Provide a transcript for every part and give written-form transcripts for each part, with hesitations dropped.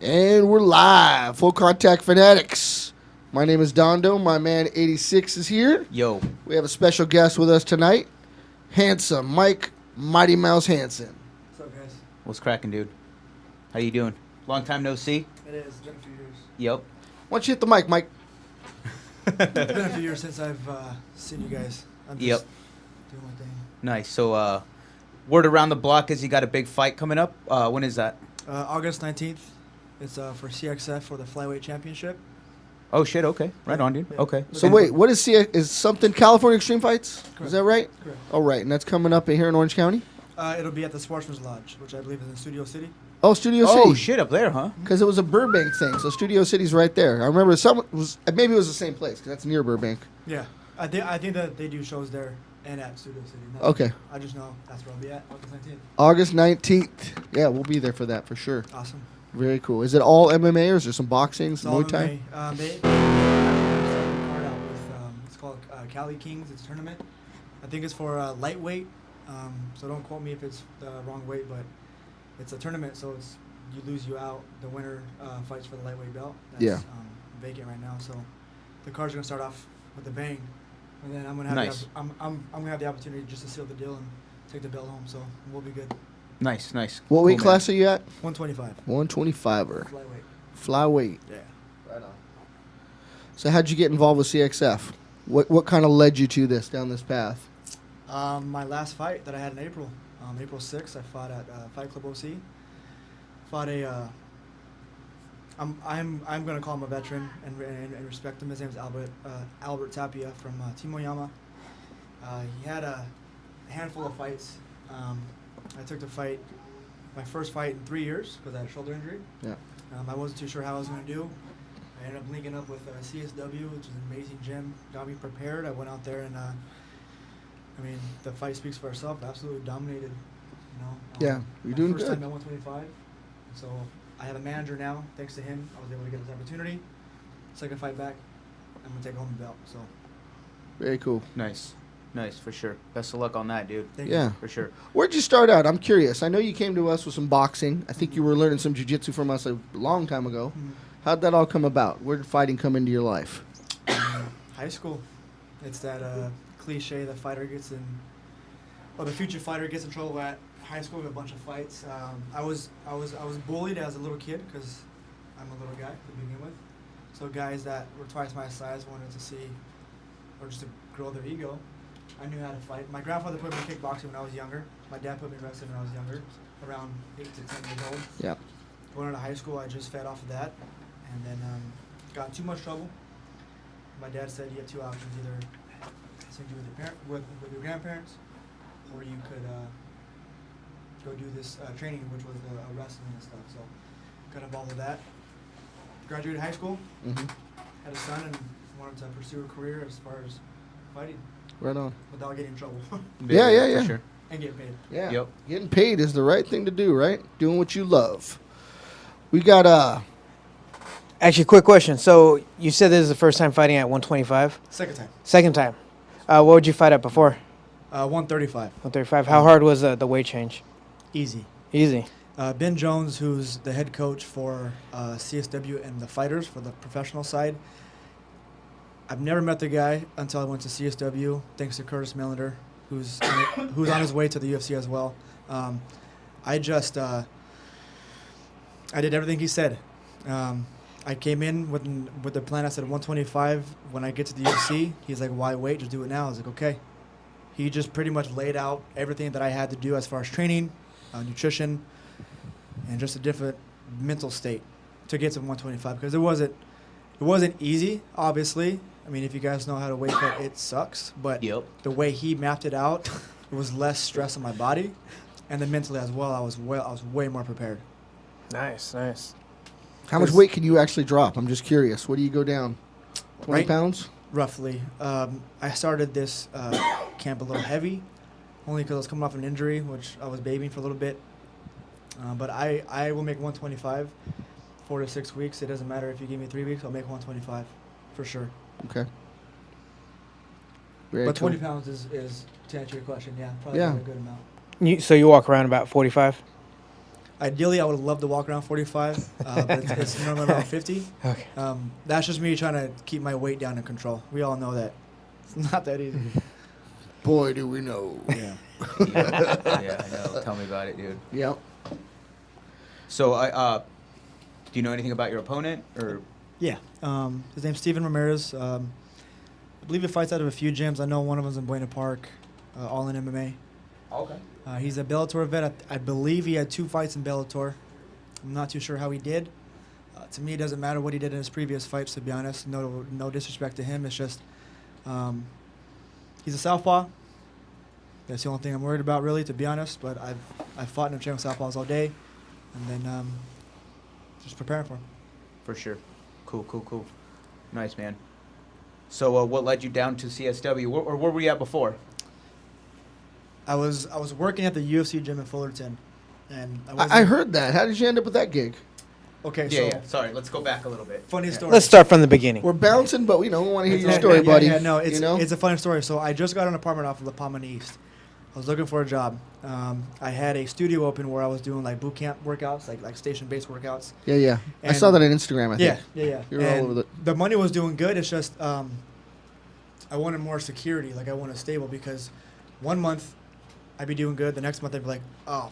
And we're live. Full Contact Fanatics. My name is Dondo. My man 86 is here. Yo. We have a special guest with us tonight. Handsome Mike Mighty Mouse Hansen. What's up, guys? What's cracking, dude? How you doing? Long time no see? It is. It's been a few years. Yep. Why don't you hit the mic, Mike? It's been a few years since I've seen you guys. I'm just doing my thing. Nice. So, word around the block is you got a big fight coming up. When is that? August 19th. It's for CXF for the Flyweight Championship. Oh, shit. Okay. Right on, dude. Yeah. Okay. So wait, what is is something California Extreme Fights? Correct. Is that right? Correct. All right, and that's coming up here in Orange County? It'll be at the Sportsman's Lodge, which I believe is in Studio City. Oh, Studio City. Oh, shit. Up there, huh? Because it was a Burbank thing, so Studio City's right there. I remember maybe it was the same place, because that's near Burbank. Yeah. I think that they do shows there and at Studio City. Okay. I just know that's where I'll be at, August 19th. August 19th. Yeah, we'll be there for that for sure. Awesome. Very cool. Is it all MMA or is there some boxing, some Muay Thai? They started the card out with it's called Cali Kings. It's a tournament. I think it's for lightweight. So don't quote me if it's the wrong weight, but it's a tournament. So it's you lose you out. The winner fights for the lightweight belt. That's, Yeah. Vacant right now. So the card's gonna start off with a bang, and then I'm gonna have Nice. I'm gonna have the opportunity just to seal the deal and take the belt home. So we'll be good. Nice, nice. What weight Cool, class are you at? 125. 125er. Flyweight. Flyweight. Yeah. Right on. So how'd you get involved with CXF? What kind of led you to this, down this path? My last fight that I had in April, April 6th, I fought at Fight Club OC. Fought a, I'm gonna call him a veteran and respect him. His name is Albert Tapia from Timoyama. He had a handful of fights. I took the fight, my first fight in 3 years because I had a shoulder injury. Yeah. I wasn't too sure how I was gonna do. I ended up linking up with CSW, which is an amazing gym. Got me prepared. I went out there and. I mean, the fight speaks for itself. Absolutely dominated, you know. Yeah, you're doing first good. time at 125. So I have a manager now. Thanks to him, I was able to get this opportunity. Second fight back, I'm gonna take home the belt. So Very cool. Nice. Nice, for sure. Best of luck on that, dude. thank Yeah. you. For sure. Where'd you start out? I'm curious. I know you came to us with some boxing. I think you were learning some jiu-jitsu from us a long time ago. Mhm. How'd that all come about? Where did fighting come into your life? High school, it's that cliche the fighter gets in, or the future fighter gets in trouble at high school with a bunch of fights. I was bullied as a little kid because I'm a little guy to begin with. So guys that were twice my size wanted to see, or just to grow their ego. I knew how to fight. My grandfather put me in kickboxing when I was younger. My dad put me in wrestling when I was younger, around 8 to 10 years old. Yeah. Going into high school, I just fed off of that, and then got in too much trouble. My dad said you have two options: either send you with your grandparents, or you could go do this training, which was the wrestling and stuff. So got involved with that. Graduated high school, Mm-hmm. had a son, and wanted to pursue a career as far as fighting Right on. without getting in trouble Yeah. For sure. and getting paid. Yeah. Yep. Getting paid is the right thing to do, right? Doing what you love. We got Actually, quick question. So you said this is the first time fighting at 125? Second time, Second time. What would you fight at before? 135, 135. How hard was the weight change? easy. Easy. Ben Jones, who's the head coach for CSW and the fighters for the professional side. I've never met the guy until I went to CSW, thanks to Curtis Millender, who's on his way to the UFC as well. I did everything he said. I came in with the plan. I said 125. When I get to the UFC, he's like, "Why wait? Just do it now." I was like, "Okay." He just pretty much laid out everything that I had to do as far as training, nutrition, and just a different mental state to get to 125 because it wasn't easy. Obviously, I mean, if you guys know how to weight cut, it sucks. But Yep. the way he mapped it out, it was less stress on my body, and then mentally as well. I was way more prepared. Nice, nice. how much weight can you actually drop? I'm just curious. What do you go down? 20 Right. pounds? Roughly. I started this camp a little heavy, only because I was coming off an injury, which I was babying for a little bit. But I will make 125, 4 to 6 weeks. It doesn't matter if you give me 3 weeks, I'll make 125 for sure. Okay. Very But cool. 20 pounds is to answer your question, yeah, probably Yeah. a good amount. So you walk around about 45? Ideally, I would love to walk around 45, but it's normally around 50. Okay. That's just me trying to keep my weight down in control. We all know that. It's not that easy. Boy, do we know. Yeah. Yeah, I know. Tell me about it, dude. Yep. So, do you know anything about your opponent, or? Yeah. His name's Steven Ramirez. I believe he fights out of a few gyms. I know one of them's in Buena Park, all in MMA. Okay. He's a Bellator vet. I believe he had 2 fights in Bellator. I'm not too sure how he did. To me, it doesn't matter what he did in his previous fights, to be honest. No disrespect to him. It's just he's a southpaw. That's the only thing I'm worried about, really, to be honest. But I've fought in with southpaws all day, and then just preparing for him. For sure. Cool. Nice, man. So, what led you down to CSW, or where were you at before? I was working at the UFC gym in Fullerton, and I heard that. How did you end up with that gig? Okay, Yeah, so Sorry, let's go back a little bit. funny story. Let's start from the beginning. We're bouncing, but we want to hear your Okay, story, buddy. Yeah, no, it's you know? it's a funny story. So I just got an apartment off of La Palma East. I was looking for a job. I had a studio open where I was doing like boot camp workouts, like station-based workouts. Yeah. I And- saw that on Instagram, I think. Yeah. You're all And over the money was doing good. It's just I wanted more security. Like I wanted stable because 1 month I'd be doing good. The next month I'd be like, oh,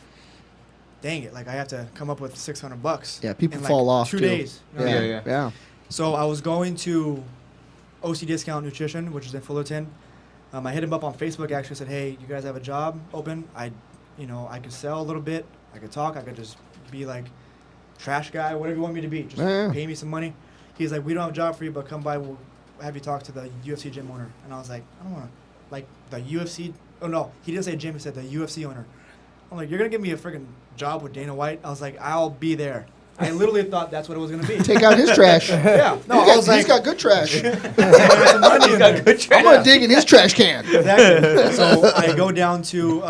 dang it! Like I have to come up with $600. Yeah, people in, fall like, off, 2 too. days. You know what I mean? Yeah. So I was going to OC Discount Nutrition, which is in Fullerton. I hit him up on Facebook. Actually, said, "Hey, you guys have a job open? I could sell a little bit. I could talk. I could just be like trash guy, whatever you want me to be. Just Yeah. pay me some money." He's like, "We don't have a job for you, but come by. We'll have you talk to the UFC gym owner." And I was like, "I don't want to, like the UFC." Oh no, he didn't say gym. He said the UFC owner. I'm like, "You're gonna give me a freaking job with Dana White?" I was like, "I'll be there." I literally thought that's what it was gonna be. Take out his trash. Yeah, no, he's I was like, he's got good trash. He's got good I'm going to dig in his trash can. Exactly. So I go down to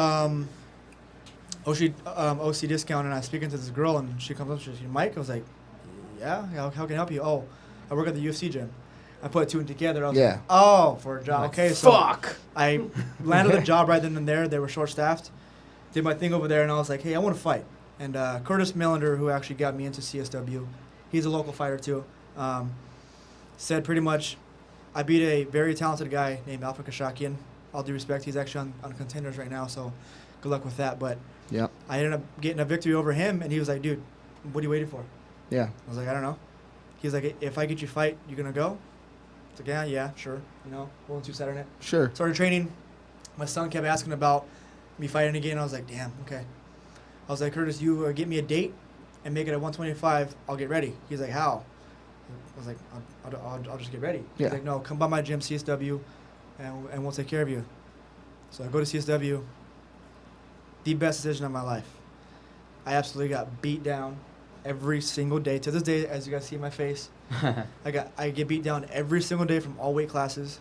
OC Discount, and I'm speaking to this girl, and she comes up, she's like, "Mike?" I was like, "Yeah, how can I help you?" "Oh, I work at the UFC gym." I put 2 and together. I was Yeah. like, "Oh, for a job." Okay, so Fuck. I landed the job right then and there. They were short-staffed. Did my thing over there, and I was like, "Hey, I want to fight." And Curtis Millender, who actually got me into CSW, he's a local fighter too, said pretty much, I beat a very talented guy named Alpha Kashakian. All due respect, he's actually on contenders right now, so good luck with that. But Yeah. I ended up getting a victory over him, and he was like, "Dude, what are you waiting for?" Yeah. I was like, "I don't know." He's like, "If I get you fight, you gonna go?" I was like, yeah, sure. Willing to Saturday night. Sure. Started training. My son kept asking about me fighting again. I was like, damn, okay. I was like, "Curtis, you get me a date and make it at 125. I'll get ready." He's like, "How?" I was like, I'll just get ready. Yeah. He's like, "No, come by my gym, CSW, and we'll take care of you." So I go to CSW. The best decision of my life. I absolutely got beat down every single day. To this day, as you guys see in my face, I get beat down every single day from all weight classes.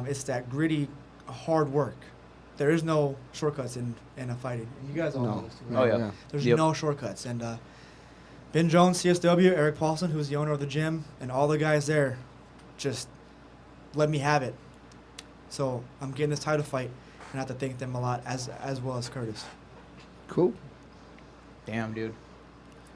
It's that gritty, hard work. There is no shortcuts in a fighting. And you guys all know this too, right? Oh, yeah. There's Yep. no shortcuts. And Ben Jones, CSW, Eric Paulson, who's the owner of the gym, and all the guys there just let me have it. So I'm getting this title fight, and I have to thank them a lot, as well as Curtis. Cool. Damn, dude.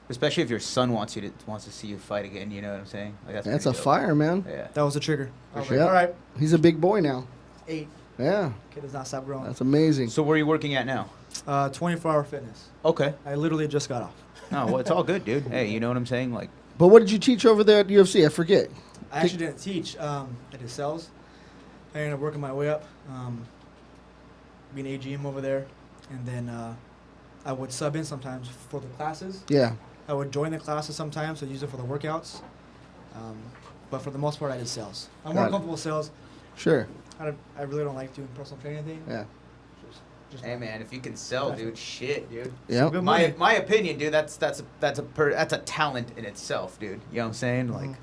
Especially if your son wants to see you fight again. You know what I'm saying? Like, That's a pretty dope. fire, man. Yeah. That was the trigger. I was sure. like, all right, He's a big boy now. 8. Yeah. Kid does not stop growing. That's amazing. So where are you working at now? 24-hour fitness. Okay. I literally just got off. No, well, it's all good, dude. Hey, you know what I'm saying? Like, But what did you teach over there at UFC? I forget. I actually didn't teach. I did sales. I ended up working my way up, being AGM over there, and then I would sub in sometimes for the classes. Yeah. I would join the classes sometimes, so use it for the workouts. But for the most part, I did sales. I'm more Got it. comfortable with sales. Sure. I really don't like doing personal training thing. Yeah. Just hey, man, if you can sell, dude, shit, dude. Yep. Good money. My opinion, dude. That's a talent in itself, dude. You know what I'm saying? Like,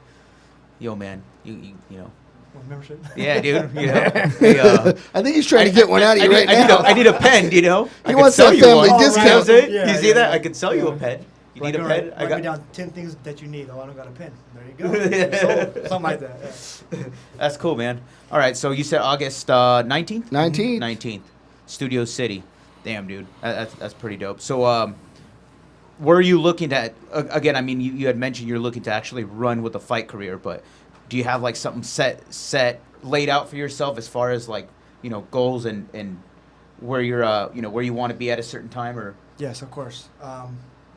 yo, man, you know. Want membership. Yeah, dude. You know. Hey, I think he's trying to get one out of you right now. I need a pen, you know. I could wants sell that you family one. discount. You know what I'm saying? Yeah, you see yeah, that? yeah. I could sell you a pen. You need a pen? Write me down 10 things that you need. Oh, I don't got a pen. There you go. So, something like that. Yeah. That's cool, man. All right, so you said August 19th? 19th. 19th. Studio City. Damn, dude. That's pretty dope. So, were you looking at again? I mean, you had mentioned you're looking to actually run with a fight career, but do you have like something set laid out for yourself as far as like goals and where you're where you want to be at a certain time or? Yes, of course.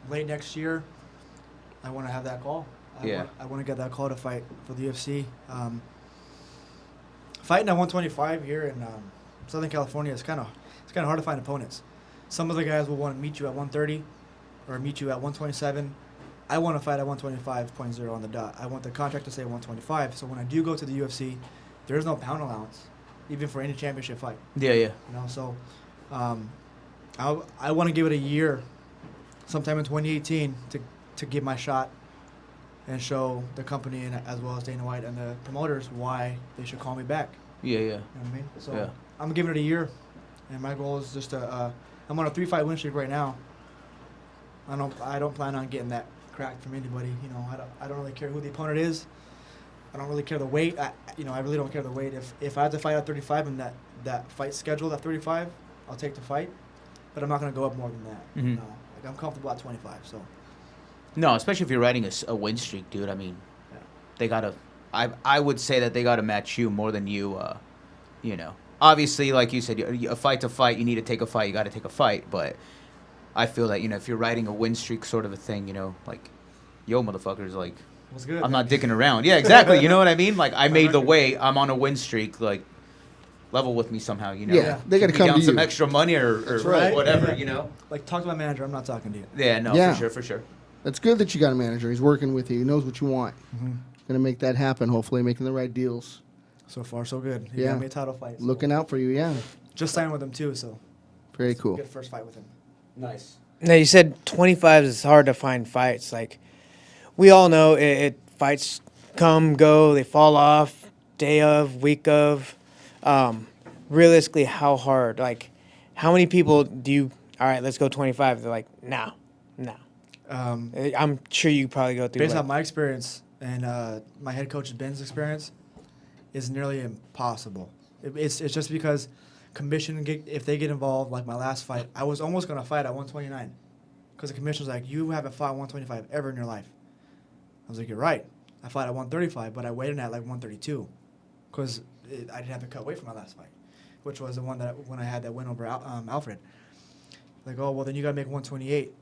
Late next year, I want to have that call. I want to get that call to fight for the UFC. Fighting at 125 here in Southern California is kind of hard to find opponents. Some of the guys will want to meet you at 130 or meet you at 127. I want to fight at 125.0 on the dot. I want the contract to say 125. So when I do go to the UFC, there is no pound allowance, even for any championship fight. Yeah. So I want to give it a year, sometime in 2018, to give my shot and show the company and as well as Dana White and the promoters why they should call me back. Yeah. You know what I mean? So Yeah. I'm giving it a year, and my goal is just to. I'm on a 3-fight win streak right now. I don't plan on getting that cracked from anybody. I don't really care who the opponent is. I don't really care the weight. I really don't care the weight. If I have to fight at 35 and that fight scheduled at 35, I'll take the fight. But I'm not going to go up more than that. Mhm. No, I'm comfortable at 25. So. No, especially if you're riding a win streak, dude. I mean, they gotta. I would say that they gotta match you more than you. Obviously, like you said, a fight to fight. You need to take a fight. You got to take a fight. But I feel that if you're riding a win streak sort of a thing, like, yo, motherfuckers, like, What's good? I'm not dicking around. Yeah, exactly. You know what I mean? Like, I made the weight. I'm on a win streak. Like, level with me somehow. Yeah, they got to Give me come down to some you. extra money or right. whatever. Yeah. Like, talk to my manager. I'm not talking to you. Yeah. No. Yeah. For sure. That's good that you got a manager. He's working with you. He knows what you want. Mm-hmm. Gonna make that happen. Hopefully, making the right deals. So far, so good. He Yeah. got me a title fight. So. Looking out for you. Yeah. Just signed with him too. So. Very cool. Good first fight with him. Nice. Now you said 25 is hard to find fights. Like we all know, fights come, go, they fall off, day of, week of. Realistically, how hard? Like, how many people do you? All right, let's go 25. They're like, no. I'm sure you probably go through. Based on my experience and my head coach Ben's experience, is nearly impossible. It's just because commission, if they get involved, like my last fight, I was almost going to fight at 129 because the commission was like, you haven't fought 125 ever in your life. I was like, you're right. I fought at 135, but I weighed in at like 132 because I didn't have to cut weight for my last fight, which was the one when I had that win over Alfred. Like, oh, well, then you got to make 128.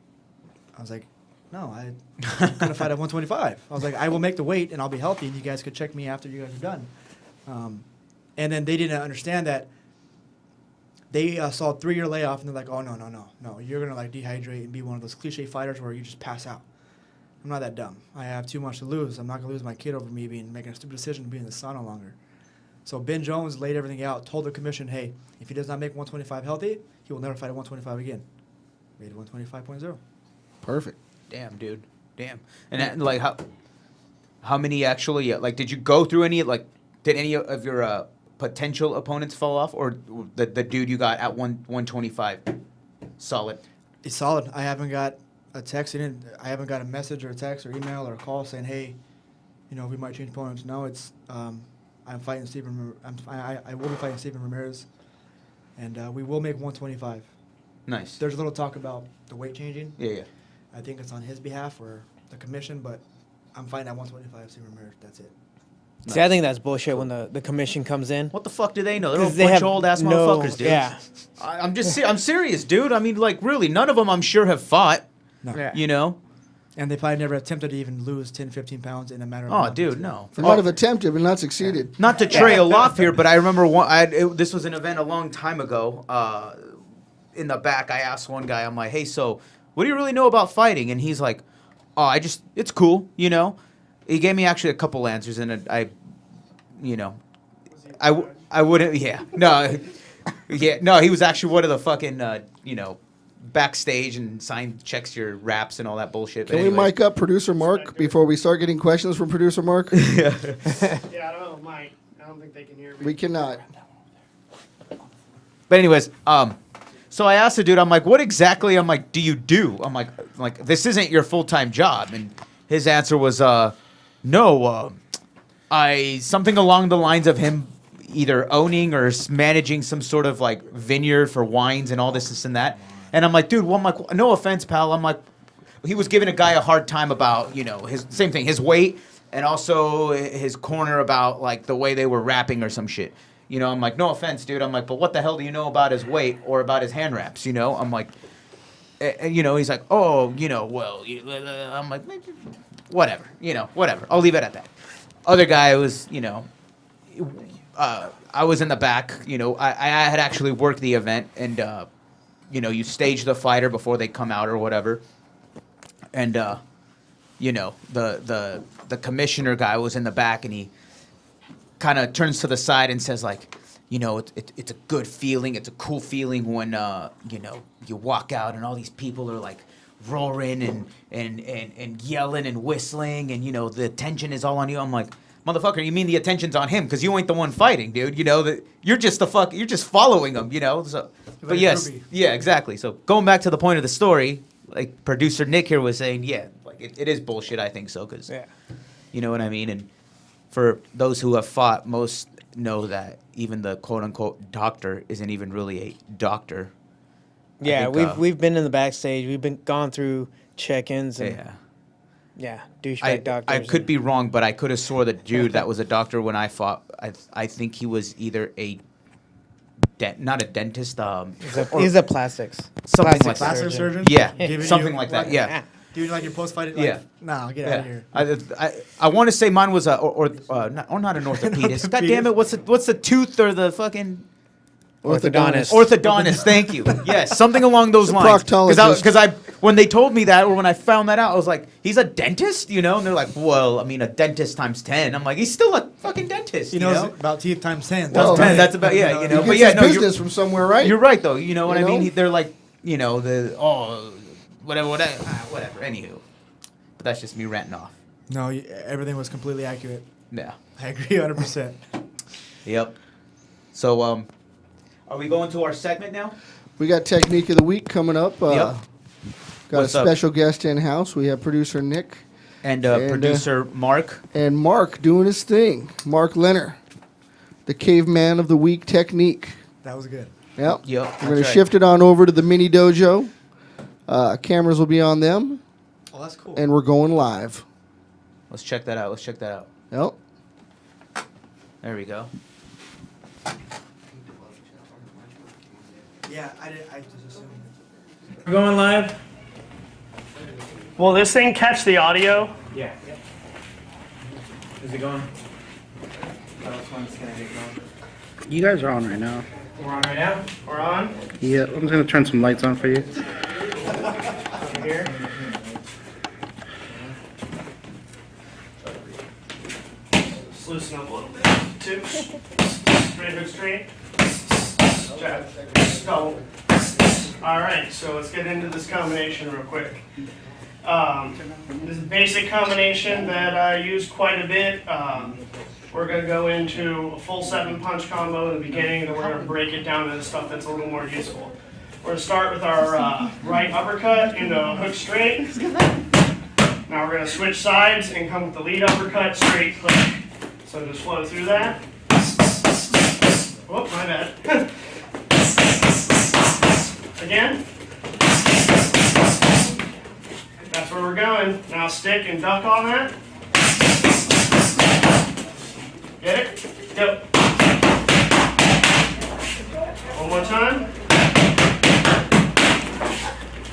I was like, no, I'm going to fight at 125. I was like, I will make the weight and I'll be healthy and you guys could check me after you guys are done. And then they didn't understand that. They saw a 3-year layoff and they're like, oh, no. You're going to like dehydrate and be one of those cliche fighters where you just pass out. I'm not that dumb. I have too much to lose. I'm not going to lose my kid over me making a stupid decision to be in the sun no longer. So Ben Jones laid everything out, told the commission, hey, if he does not make 125 healthy, he will never fight at 125 again. Made it 125.0. Perfect. Damn, dude. Damn. And that, like, how many actually? Like, did you go through any? Like, did any of your potential opponents fall off, or the dude you got at 125 solid? It's solid. I haven't got a text in. I haven't got a message or a text or email or a call saying, hey, we might change opponents. No, it's I'm fighting Stephen. I will be fighting Stephen Ramirez, and we will make 125. Nice. There's a little talk about the weight changing. Yeah. I think it's on his behalf or the commission, but I'm fighting at 125 Stephen Ramirez. That's it. See, I think that's bullshit when the commission comes in. What the fuck do they know? They're a 'Cause they bunch have of old ass no- motherfuckers, dude. yeah. I'm serious, dude. I mean, like, really, none of them, I'm sure, have fought. No. Yeah. And they probably never attempted to even lose 10, 15 pounds in a matter of Oh, months. dude, no. They might have attempted, but not succeeded. Not to trail off here, but I remember this was an event a long time ago. In the back, I asked one guy, I'm like, hey, so what do you really know about fighting? And he's like, oh, it's cool, He gave me actually a couple answers, and I wouldn't, yeah. No, yeah, no, he was actually one of the fucking, backstage and checks your raps and all that bullshit. Can we mic up producer Mark before we start getting questions from producer Mark? Yeah, I don't know, Mike. I don't think they can hear me. We cannot. But anyways, so I asked the dude, I'm like, what exactly, do you do? I'm like, this isn't your full-time job. And his answer was, no, something along the lines of him either owning or managing some sort of like vineyard for wines and all this and that. And I'm like, dude, well, I'm like, no offense, pal. I'm like, he was giving a guy a hard time about, you know, his same thing, his weight, and also his corner about like the way they were rapping or some shit. You know, I'm like, no offense, dude. I'm like, but what the hell do you know about his weight or about his hand wraps? You know, I'm like, you know, he's like, oh, you know, well, I'm like, whatever, you know, whatever. I'll leave it at that. Other guy was, you know, I was in the back. You know, I had actually worked the event, and you know, you stage the fighter before they come out or whatever, and you know, the commissioner guy was in the back, and he kind of turns to the side and says like, you know, it's a good feeling, it's a cool feeling when you know, you walk out and all these people are like roaring and yelling and whistling, and you know, the attention is all on you. I'm like, motherfucker, you mean the attention's on him because you ain't the one fighting, dude. You know that you're just you're just following him, you know. So, but like yes, groupie. yeah, exactly. So going back to the point of the story, like producer Nick here was saying, yeah, like it is bullshit. I think so because, you know what I mean. And for those who have fought, most know that even the quote unquote doctor isn't even really a doctor. Yeah, I think, we've been in the backstage. We've been gone through check-ins and yeah. douchebag doctors. I could be wrong, but I could have swore the dude that was a doctor when I fought. I think he was either not a dentist. He's a plastics. Something Plastic like that. Plastic surgeon? Yeah, Giving something you, like that. Yeah, Dude, like your post-fight, like, Yeah. nah, get out of here. I want to say mine was not an orthopedist. God damn it! What's the tooth or the fucking Orthodontist. orthodontist? Thank you. Yes, something along those It's a lines. proctologist. Because when they told me that, or when I found that out, I was like, he's a dentist, you know? And they're like, well, I mean, a dentist times 10. I'm like, he's still a fucking dentist. He you knows know? about teeth times 10. Well, That's 10. That's about you know. He But gets yeah, his no, business from somewhere, right? you're right though. You know what You I mean? know? They're like, you know, whatever. Whatever. Anywho, but that's just me ranting off. No, everything was completely accurate. Yeah. I agree 100%. Yep. So, are we going to our segment now? We got Technique of the Week coming up. Yep. Got What's a up? special guest in house. We have producer Nick And, And, producer Mark. and Mark doing his thing. Mark Lehner, the caveman of the week technique. That was good. Yep. Yep. We're going to shift it on over to the mini dojo. Cameras will be on them, Oh, that's cool. and we're going live. Let's check that out. Yep. There we go. Yeah, I just assumed. We're going live? Will this thing catch the audio? Yeah. Is it going? You guys are on right now. We're on right now? We're on. Yeah, I'm just gonna turn some lights on for you. Here. Just loosen up a little bit. Two. Straight hook straight. Jab. Double. All right, so let's get into this combination real quick. This is a basic combination that I use quite a bit. We're going to go into a full 7-punch combo in the beginning, then we're going to break it down into stuff that's a little more useful. We're going to start with our right uppercut into a hook straight. Now we're going to switch sides and come with the lead uppercut, straight hook. So just flow through that. Oh, my bad. Again. That's where we're going. Now stick and duck on that. Get it? Go. One more time.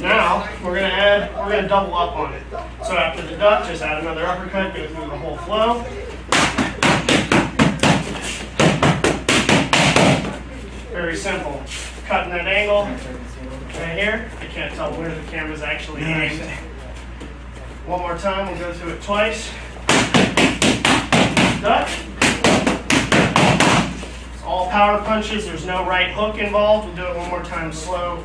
Now we're gonna double up on it. So after the duck, just add another uppercut, go through the whole flow. Very simple. Cutting that angle right here. I can't tell where the camera's actually aimed. One more time, we'll go through it twice. Duck. It's all power punches, there's no right hook involved. We'll do it one more time slow,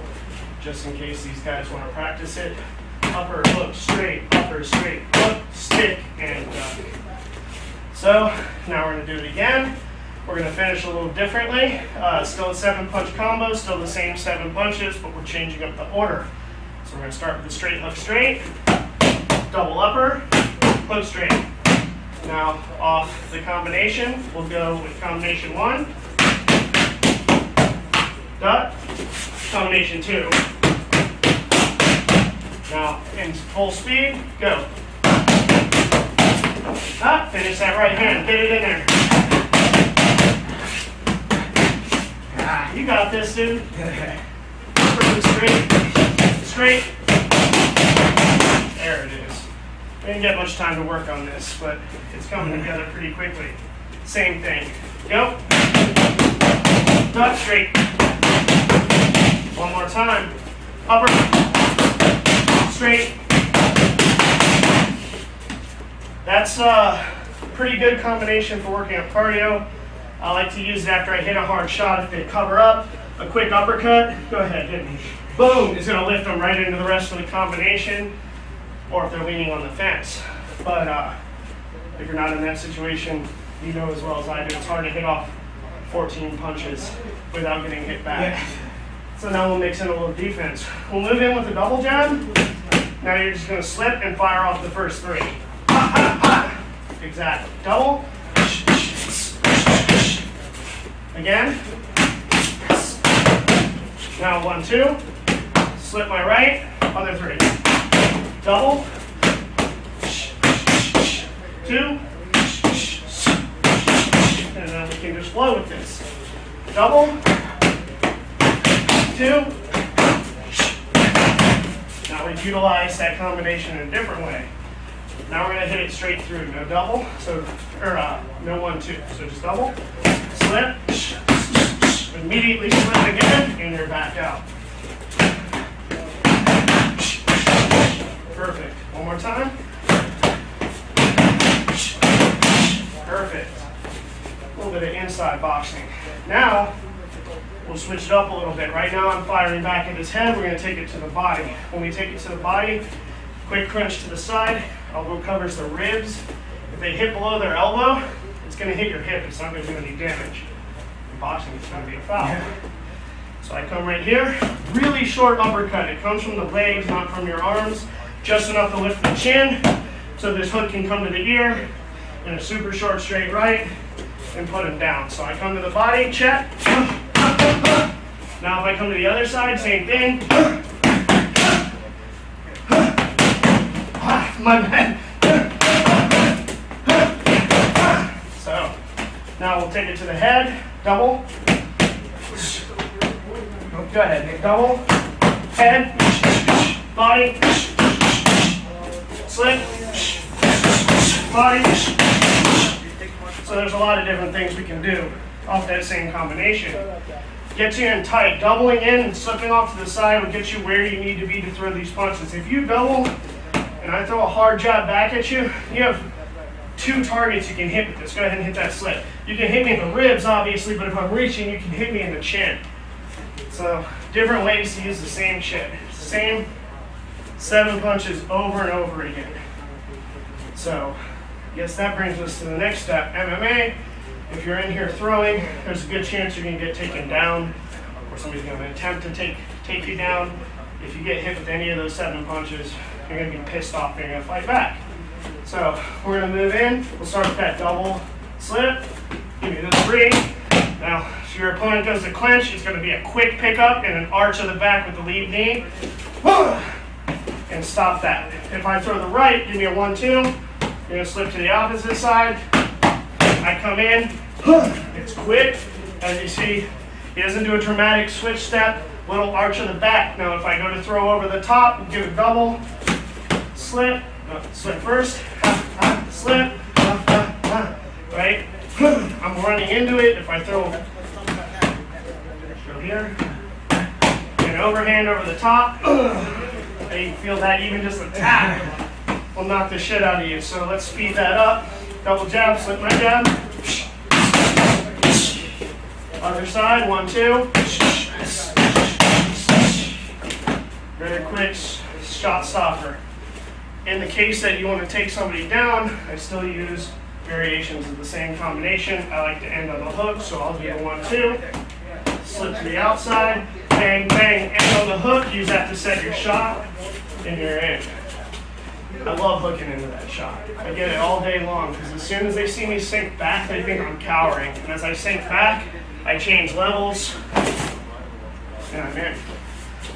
just in case these guys want to practice it. Upper hook, straight, hook, stick, and duck. So, now we're going to do it again. We're going to finish a little differently. Still a 7-punch combo, still the same 7 punches, but we're changing up the order. So we're going to start with the straight hook straight, double upper, hook straight. Now off the combination, we'll go with combination 1, duck, combination 2, Now, in full speed, go. Finish that right hand, get it in there. You got this, dude. Perfect, straight. There it is. We didn't get much time to work on this, but it's coming together pretty quickly. Same thing. Go. Duck straight. One more time. Upper. Straight. That's a pretty good combination for working up cardio. I like to use it after I hit a hard shot. If they cover up, a quick uppercut, go ahead, hit me. Boom, is gonna lift them right into the rest of the combination, or if they're leaning on the fence. But if you're not in that situation, you know as well as I do, it's hard to hit off 14 punches without getting hit back. Yeah. So now we'll mix in a little defense. We'll move in with a double jab. Now you're just gonna slip and fire off the first three. Exactly. Double. Again. Now 1, 2. Slip my right. Other three. Double. 2. And then we can just flow with this. Double. 2. Now we utilize that combination in a different way. Now we're going to hit it straight through. No double, no 1, 2. So just double, slip, immediately slip again, and you're back out. Perfect. One more time. Perfect. A little bit of inside boxing. Now, we'll switch it up a little bit. Right now I'm firing back at his head. We're going to take it to the body. When we take it to the body, quick crunch to the side. Elbow covers the ribs. If they hit below their elbow, it's going to hit your hip. It's not going to do any damage. In boxing, it's going to be a foul. So I come right here. Really short uppercut. It comes from the legs, not from your arms. Just enough to lift the chin so this hook can come to the ear. And a super short straight right and put him down. So I come to the body, check. Now if I come to the other side, same thing. My bad. So now we'll take it to the head, double. Go ahead, Nick. Double, head, body, slip, body. So there's a lot of different things we can do off that same combination. Gets you in tight. Doubling in and slipping off to the side will get you where you need to be to throw these punches. If you double and I throw a hard jab back at you, you have 2 targets you can hit with this. Go ahead and hit that slip. You can hit me in the ribs, obviously, but if I'm reaching, you can hit me in the chin. So different ways to use the same shit. Same 7 punches over and over again. So I guess that brings us to the next step. MMA, if you're in here throwing, there's a good chance you're going to get taken down, or somebody's going to attempt to take you down. If you get hit with any of those 7 punches, you're going to be pissed off and you're going to fight back. So we're going to move in. We'll start with that double slip. Give me the 3. Now, if your opponent goes to clinch, it's going to be a quick pickup and an arch of the back with the lead knee. And stop that. If I throw the right, give me a 1, 2. You're going to slip to the opposite side. I come in. It's quick. As you see, he doesn't do a dramatic switch step. Little arch of the back. Now, if I go to throw over the top, give a double. Slip. Slip first. Slip. Right? I'm running into it. If I throw here, an overhand over the top, you feel that even just a tap will knock the shit out of you. So let's speed that up. Double jab, slip my jab. Other side, 1, 2. Very quick shot stopper. In the case that you want to take somebody down, I still use variations of the same combination. I like to end on the hook, so I'll do a 1, 2. Slip to the outside, bang, bang, end on the hook. Use that to set your shot, and you're in. I love hooking into that shot. I get it all day long, because as soon as they see me sink back, they think I'm cowering. And as I sink back, I change levels, and I'm in.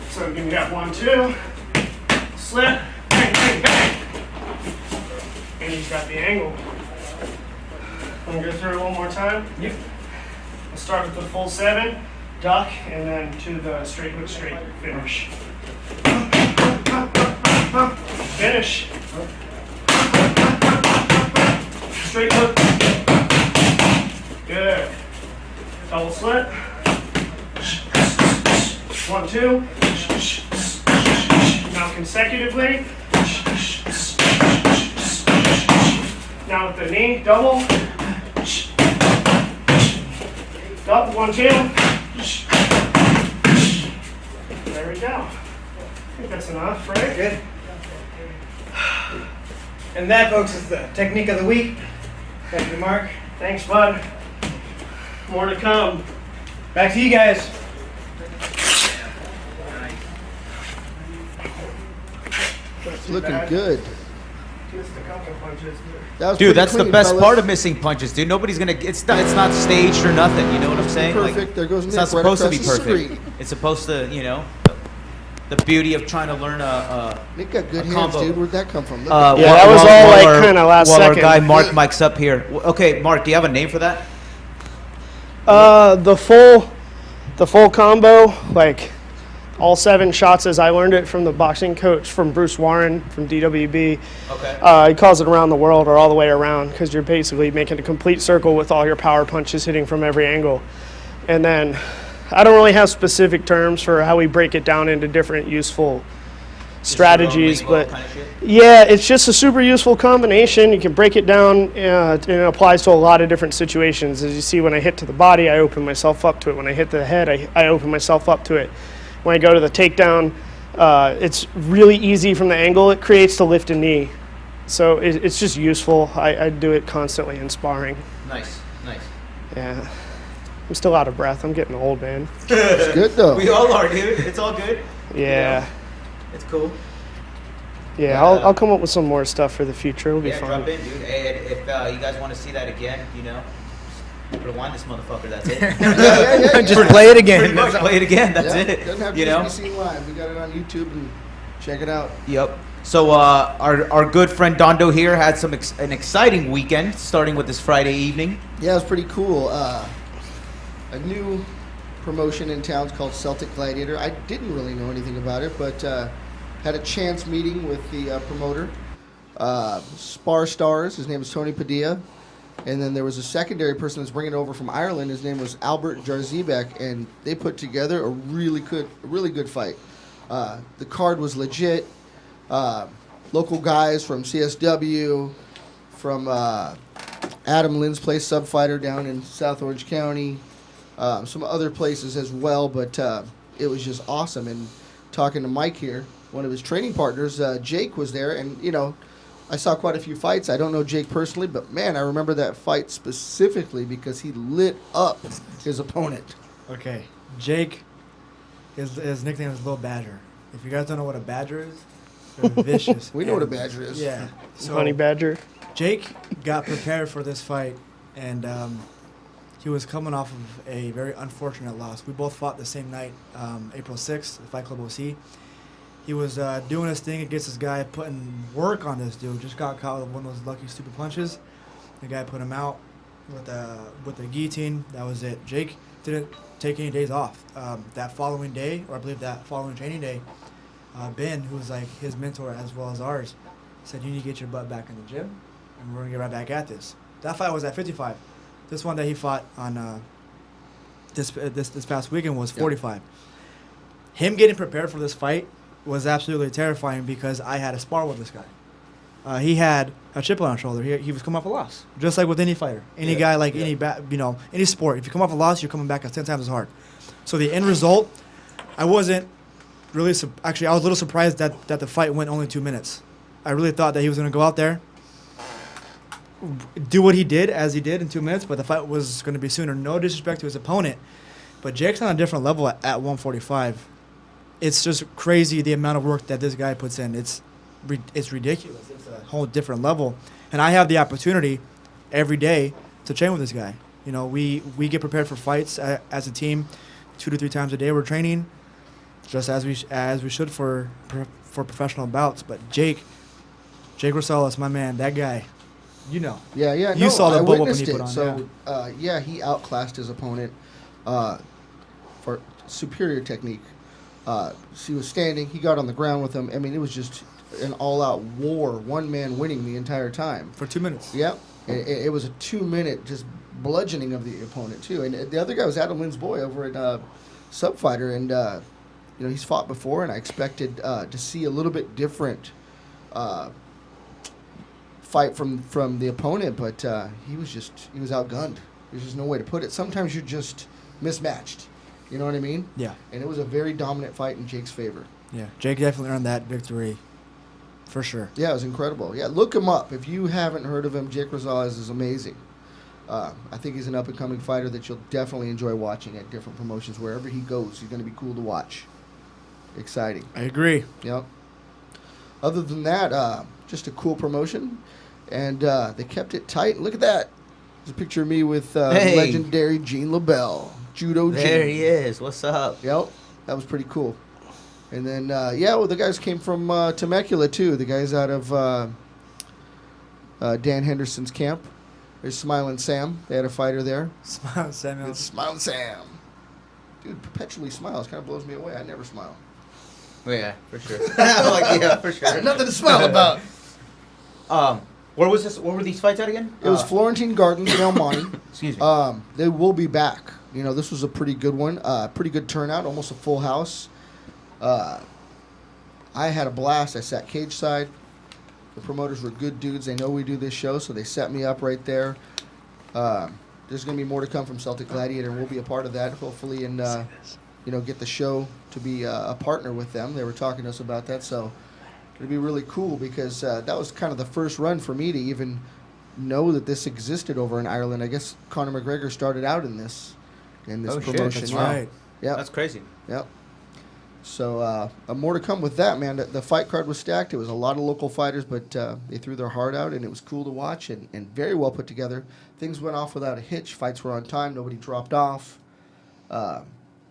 So give me that 1, 2. slip, bang, bang, bang. And he's got the angle. I'm gonna go through it one more time. Yep. I'll start with the full 7, duck, and then to the straight hook, straight finish. Finish. Straight hook. Good. Double slip. 1, 2. Now consecutively. Now with the knee, double. Up, 1, 2. There we go. I think that's enough, right? Good. And that, folks, is the technique of the week. Thank you, Mark. Thanks, bud. More to come. Back to you guys. It's looking good. Missed a couple punches. That was Dude, pretty that's the clean, best fellas. part of missing punches, dude. Nobody's gonna. It's not staged or nothing. You know what I'm saying? Perfect. There goes It's Nick not right supposed to be across the perfect. street. It's supposed to, the beauty of trying to learn a Nick got good A hands, combo. dude. Where'd that come from? Look Uh, at Yeah, that was all, like, kinda last while second. our guy Mark mics up here. Okay, Mark, do you have a name for that? The full combo, like all 7 shots as I learned it from the boxing coach from Bruce Warren from DWB. Okay. He calls it around the world or all the way around because you're basically making a complete circle with all your power punches hitting from every angle. And then I don't really have specific terms for how we break it down into different useful strategies, but yeah, it's just a super useful combination. You can break it down, and it applies to a lot of different situations. As you see, when I hit to the body, I open myself up to it. When I hit the head, I open myself up to it. When I go to the takedown, it's really easy from the angle it creates to lift a knee. So it's just useful. I do it constantly in sparring. Nice. Yeah. I'm still out of breath. I'm getting old, man. It's good though. We all are, dude. It's all good. Yeah. It's cool. Yeah, I'll come up with some more stuff for the future. It'll be Yeah, fun. drop in, dude. Hey, if you guys want to see that again, rewind this motherfucker. That's it. Yeah. Just play it again. Pretty much play it again. That's Yeah, it. Doesn't have to just be seen live. We got it on YouTube and check it out. Yep. So our good friend Dondo here had an exciting weekend, starting with this Friday evening. Yeah, it was pretty cool. A new promotion in town is called Celtic Gladiator. I didn't really know anything about it, but had a chance meeting with the promoter, Spar Stars. His name is Tony Padilla. And then there was a secondary person that's bringing it over from Ireland. His name was Albert Jarzebek, and they put together a really good fight. The card was legit. Local guys from CSW, from Adam Lynn's place, Sub Fighter down in South Orange County, some other places as well. But it was just awesome. And talking to Mike here, one of his training partners, Jake was there, and I saw quite a few fights. I don't know Jake personally, but man, I remember that fight specifically because he lit up his opponent. Okay, Jake, his nickname is Little Badger. If you guys don't know what a badger is, they're vicious. We know what a badger is. Yeah. So Honey Badger. Jake got prepared for this fight, and he was coming off of a very unfortunate loss. We both fought the same night, April 6th, at Fight Club OC. He was doing his thing against this guy, putting work on this dude. Just got caught with one of those lucky, stupid punches. The guy put him out with the guillotine. That was it. Jake didn't take any days off. That following day, or I believe that following training day, Ben, who was like his mentor as well as ours, said, "You need to get your butt back in the gym, and we're gonna get right back at this." That fight was at 55. This one that he fought on this past weekend was 45. Him getting prepared for this fight was absolutely terrifying because I had a spar with this guy. He had a chip on his shoulder. He was coming off a loss, just like with any fighter, any guy, like any sport. If you come off a loss, you're coming back at 10 times as hard. So the end result, I wasn't really actually I was a little surprised that the fight went only 2 minutes. I really thought that he was going to go out there, do what he did as he did in 2 minutes, but the fight was going to be sooner. No disrespect to his opponent, but Jake's on a different level at 145. It's just crazy the amount of work that this guy puts in. It's ridiculous. It's a whole different level. And I have the opportunity every day to train with this guy. We get prepared for fights as a team 2 to 3 times a day. We're training just as we should for for professional bouts, but Jake Rosales, my man, that guy, you know. Yeah. You saw the I bullwhip witnessed he put it. on, So, he outclassed his opponent for superior technique. He was standing. He got on the ground with him. I mean, it was just an all-out war. One man winning the entire time. For 2 minutes. Yep. It was a 2-minute just bludgeoning of the opponent, too. And the other guy was Adam Lynn's boy over at Subfighter. And, he's fought before, and I expected to see a little bit different fight from the opponent, but he was outgunned. There's just no way to put it. Sometimes you're just mismatched. You know what I mean? Yeah. And it was a very dominant fight in Jake's favor. Yeah. Jake definitely earned that victory. For sure. Yeah, it was incredible. Yeah, look him up. If you haven't heard of him, Jake Rosales is amazing. I think he's an up-and-coming fighter that you'll definitely enjoy watching at different promotions. Wherever he goes, he's going to be cool to watch. Exciting. I agree. Yep. Other than that, just a cool promotion. And they kept it tight. Look at that. There's a picture of me with legendary Gene LaBelle. Judo Gene. There he is. What's up? Yep. That was pretty cool. And then, the guys came from Temecula, too. The guys out of Dan Henderson's camp. There's Smiling Sam. They had a fighter there. Smile, Samuel. It's Smiling Sam. Dude, perpetually smiles. Kind of blows me away. I never smile. Oh, yeah, for sure. Yeah, for sure. Nothing to smile about. Where was this? Where were these fights at again? It was Florentine Gardens in El Monte. Excuse me. They will be back. This was a pretty good one. Pretty good turnout. Almost a full house. I had a blast. I sat cage side. The promoters were good dudes. They know we do this show, so they set me up right there. There's going to be more to come from Celtic Gladiator, and we'll be a part of that, hopefully, and get the show to be a partner with them. They were talking to us about that, so it'll be really cool because that was kind of the first run for me to even know that this existed over in Ireland. I guess Conor McGregor started out in this promotion. That's Yeah. right. Yep. That's crazy. Yep. So more to come with that, man. The fight card was stacked. It was a lot of local fighters, but they threw their heart out, and it was cool to watch and very well put together. Things went off without a hitch. Fights were on time. Nobody dropped off.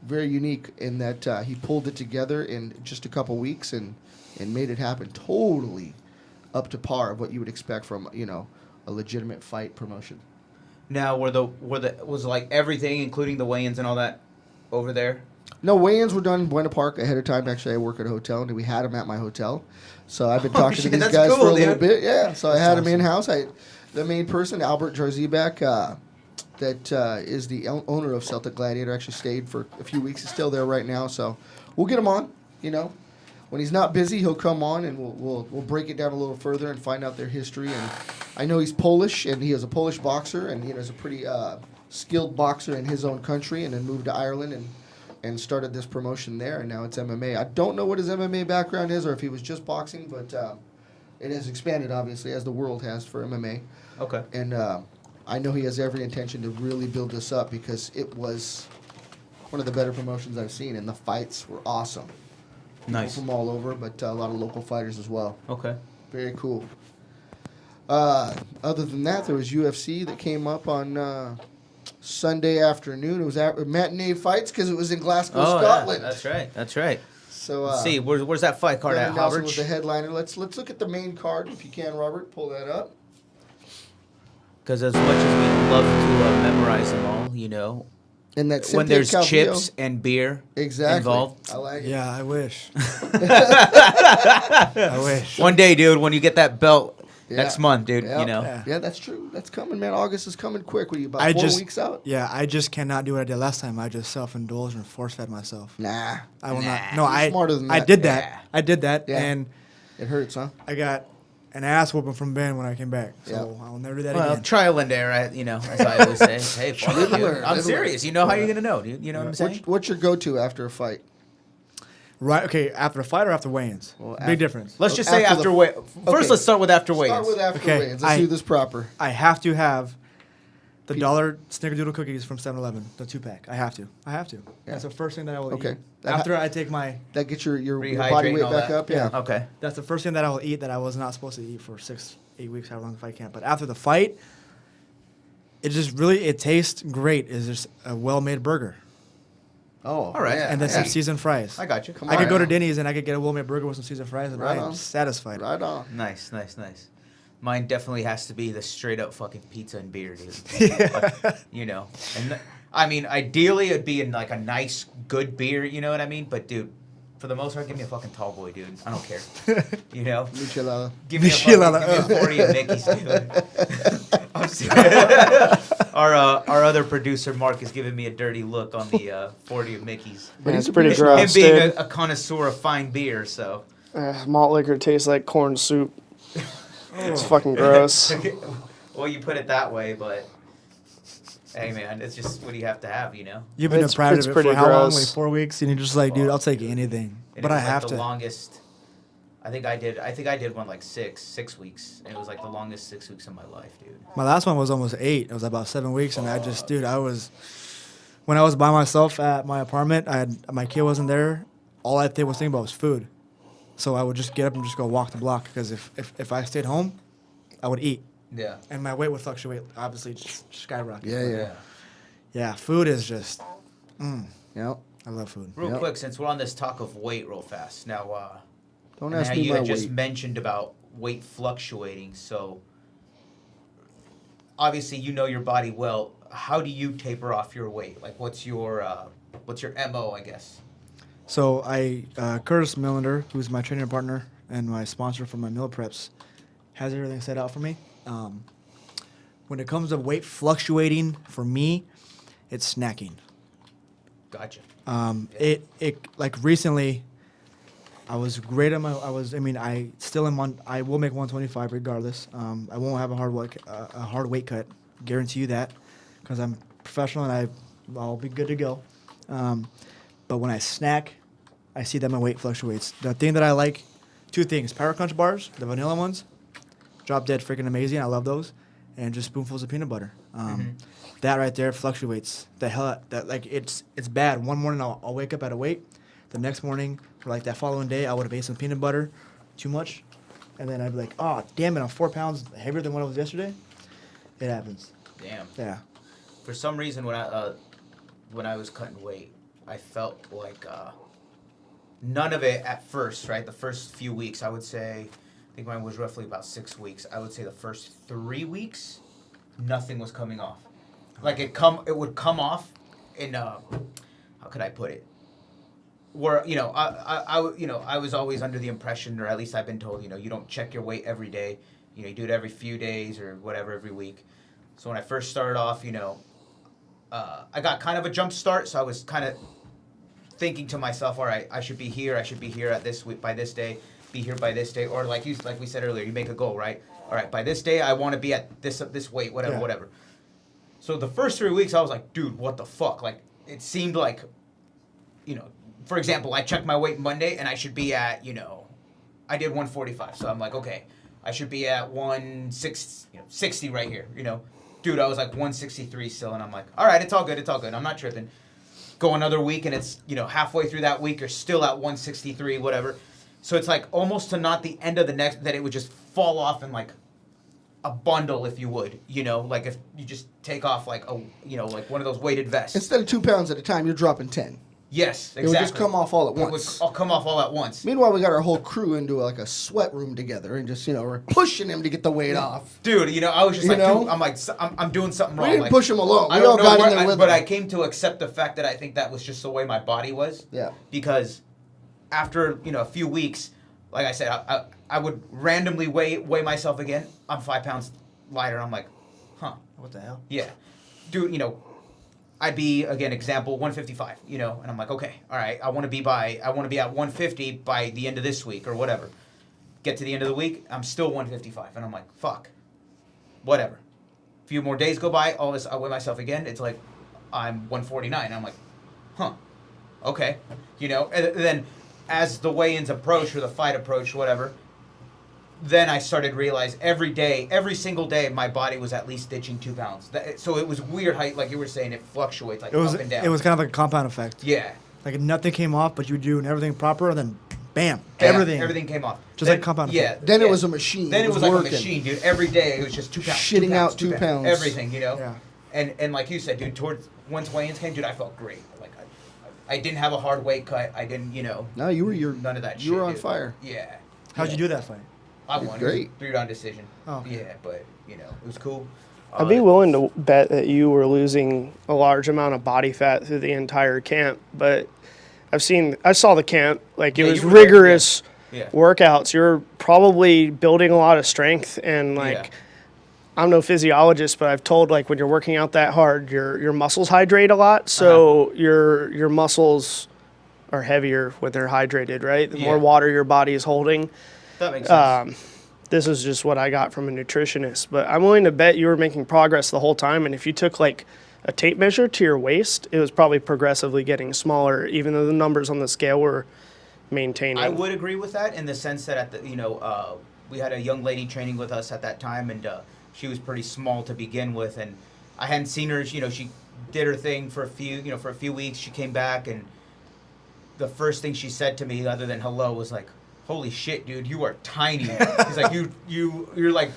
Very unique in that he pulled it together in just a couple weeks and made it happen totally up to par of what you would expect from a legitimate fight promotion. Now, was like everything, including the weigh-ins and all that, over there? No, weigh-ins were done in Buena Park ahead of time. Actually, I work at a hotel, and we had them at my hotel. So I've been talking to these guys cool, for a dude. little bit. Yeah, so I had them in-house. The main person, Albert Jarzebek, that is the owner of Celtic Gladiator, actually stayed for a few weeks. He's still there right now, so we'll get him on. When he's not busy, he'll come on, and we'll break it down a little further and find out their history. And I know he's Polish, and he is a Polish boxer, and he's a pretty skilled boxer in his own country, and then moved to Ireland and started this promotion there, and now it's MMA. I don't know what his MMA background is or if he was just boxing, but it has expanded, obviously, as the world has for MMA. Okay. And I know he has every intention to really build this up because it was one of the better promotions I've seen, and the fights were awesome. Nice. People from all over, but a lot of local fighters as well. Okay. Very cool. Other than that, there was UFC that came up on Sunday afternoon. It was matinee fights because it was in Glasgow, Scotland. Yeah, that's right. So Let's see, where's that fight card Brandon at, Nelson Robert? was the headliner. Let's look at the main card if you can, Robert. Pull that up. Because as much as we love to memorize them all, And that when Cynthia there's Calvillo- chips and beer involved. I like it. Yeah, I wish. I wish. One day, dude, when you get that belt Yeah. next month, dude, Yep. Yeah. Yeah, that's true. That's coming, man. August is coming quick. What are you, about I 4 just- weeks out? Yeah, I just cannot do what I did last time. I just self-indulged and force-fed myself. Nah. I will not. Nah. No, You're smarter than I that. did that. Yeah. I did that, Yeah. and It hurts, huh? I got an ass whooping from Ben when I came back. So Yeah. I will never do that Well, again. trial and error, as I always say. Hey, fuck Live it, and dude. learn, I'm live and serious. learn. You know how you're going to know, dude. You know what I'm saying? What's your go-to after a fight? Right? Okay. After a fight or after weigh-ins? Well, Big after- difference. Let's just After say the- after weigh. First, Okay. let's start with after weigh-ins. Start with after Okay, weigh-ins. Let's do this proper. I have to have the $1 Snickerdoodle cookies from 7-Eleven, the 2-pack. I have to. That's the first thing that I will Okay. eat. After I take my, That gets your Rehydrate body and weight all back that. up. Yeah. Okay. that's the first thing that I will eat that I was not supposed to eat for 6-8 weeks, however long the fight camp. But after the fight, it tastes great. It's just a well-made burger. Oh, All right. and then yeah. some seasoned fries. I got you. Come I could on. go to Denny's and I could get a Wilmette burger with some seasoned fries, and Right I'm on. satisfied. Right on. Nice. Mine definitely has to be the straight up fucking pizza and beer, dude. You know, and I mean, ideally it'd be in like a nice, good beer. You know what I mean? But dude, for the most part, give me a fucking tall boy, dude. I don't care. You know, Michelada. give me a Michelada, 40 of Mickey's, dude. I'm serious. Our other producer Mark is giving me a dirty look on the 40 of Mickey's. But It's he's a pretty beast. Him gross, being dude. a connoisseur of fine beer, so. Malt liquor tastes like corn soup. It's fucking gross. Well, you put it that way, but hey, man, it's just what you have to have, you know. You've been It's deprived pretty of it for how long? gross. Like 4 weeks, and you're just like, dude, I'll take anything. And But it I was, like, have the to. longest. I think I did one like six weeks. And it was like the longest 6 weeks of my life, dude. My last one was almost 8. It was about 7 weeks, and I just, dude, when I was by myself at my apartment, my kid wasn't there. All I was thinking about was food. So I would just get up and just go walk the block, because if I stayed home, I would eat. Yeah. And my weight would fluctuate, obviously, just skyrocket. Yeah. Yeah, food is just, Yep. I love food. Real Yep. quick, since we're on this talk of weight, real fast. Now, Don't and ask how me you my had just weight. mentioned about weight fluctuating. So, obviously, you know your body well. How do you taper off your weight? Like, what's your MO, I guess? So Curtis Millender, who's my training partner and my sponsor for my meal preps, has everything set out for me. When it comes to weight fluctuating, for me, it's snacking. Gotcha. It like recently, I was great at I still am on. I will make 125 regardless. I won't have a hard weight cut. Guarantee you that, because I'm professional and I'll be good to go. But when I snack, I see that my weight fluctuates. The thing that I like, 2 things: Power Crunch bars, the vanilla ones, drop dead freaking amazing. I love those, and just spoonfuls of peanut butter. That right there fluctuates the hell out. That, like, it's bad. One morning I'll wake up at a weight. The next morning, or like that following day, I would have ate some peanut butter, too much, and then I'd be like, oh damn it, I'm 4 pounds heavier than what I was yesterday. It happens. Damn. Yeah. For some reason, when I was cutting weight, I felt like none of it at first. Right, the first few weeks, I would say, I think mine was roughly about 6 weeks. I would say the first 3 weeks, nothing was coming off. Like it would come off in how could I put it? Where I was always under the impression, or at least I've been told, you don't check your weight every day. You do it every few days or whatever, every week. So when I first started off, I got kind of a jump start. So I was kind of thinking to myself, all right, I should be here at this week by this day, be here by this day, or like we said earlier, you make a goal, right? All right, by this day I want to be at this weight, whatever. So the first 3 weeks I was like, dude, what the fuck? Like it seemed like, for example, I checked my weight Monday and I should be at, I did 145. So I'm like, okay, I should be at 160 right here, Dude, I was like 163 still, and I'm like, all right, it's all good. I'm not tripping. Go another week, and it's, halfway through that week, you're still at 163, whatever. So it's like almost to not the end of the next, that it would just fall off in like a bundle, if you would, like if you just take off like like one of those weighted vests. Instead of 2 pounds at a time, you're dropping 10. Yes, exactly. It would just come off all at It would once. all come off all at once. Meanwhile, we got our whole crew into like a sweat room together and just, we're pushing him to get the weight off. Dude, I was just You like, know? dude, I'm like, I'm doing something We wrong. didn't like, push him alone. I We all don't know got in what, there with but him. I came to accept the fact that I think that was just the way my body was. Yeah. Because after, a few weeks, like I said, I would randomly weigh myself again. I'm 5 pounds lighter. I'm like, huh. What the hell? Yeah. Dude, I'd be, again, example, 155, and I'm like, okay, all right, I want to be at 150 by the end of this week or whatever. Get to the end of the week, I'm still 155, and I'm like, fuck, whatever. A few more days go by, all this, I weigh myself again, it's like, I'm 149, and I'm like, huh, okay, and then as the weigh-ins approach or the fight approach, whatever, then I started to realize every single day, my body was at least ditching 2 pounds. So it was weird how, like you were saying, it fluctuates like up and down. It was kind of like a compound effect. Yeah. Like nothing came off, but you were doing everything proper, and then bam, Yeah, everything. Everything came off. Just like compound Yeah. effect. Then it was a machine. Then it was working. like a machine, dude. Every day it was just 2 pounds. Shitting 2 pounds, out 2 pounds. Everything, Yeah. And like you said, dude, once weigh-ins came, dude, I felt great. Like I didn't have a hard weight cut. I didn't, No, you were none of that shit. You were on dude. fire. Yeah. How'd you do that fight? I won. Great. 3-round decision. Oh, okay. Yeah, but, it was cool. I'd be willing to bet that you were losing a large amount of body fat through the entire camp, but I saw the camp, like it Yeah, was you were there, rigorous Yeah. workouts. You're probably building a lot of strength, and like I'm no physiologist, but I've told like when you're working out that hard, your muscles hydrate a lot, so your muscles are heavier when they're hydrated, right? The more water your body is holding. That makes sense. This is just what I got from a nutritionist, but I'm willing to bet you were making progress the whole time, and if you took like a tape measure to your waist, it was probably progressively getting smaller, even though the numbers on the scale were maintaining. I would agree with that in the sense that we had a young lady training with us at that time, and she was pretty small to begin with, and I hadn't seen her. She did her thing for a few weeks. She came back, and the first thing she said to me, other than hello, was like, "Holy shit, dude, you are tiny." He's like, "You're like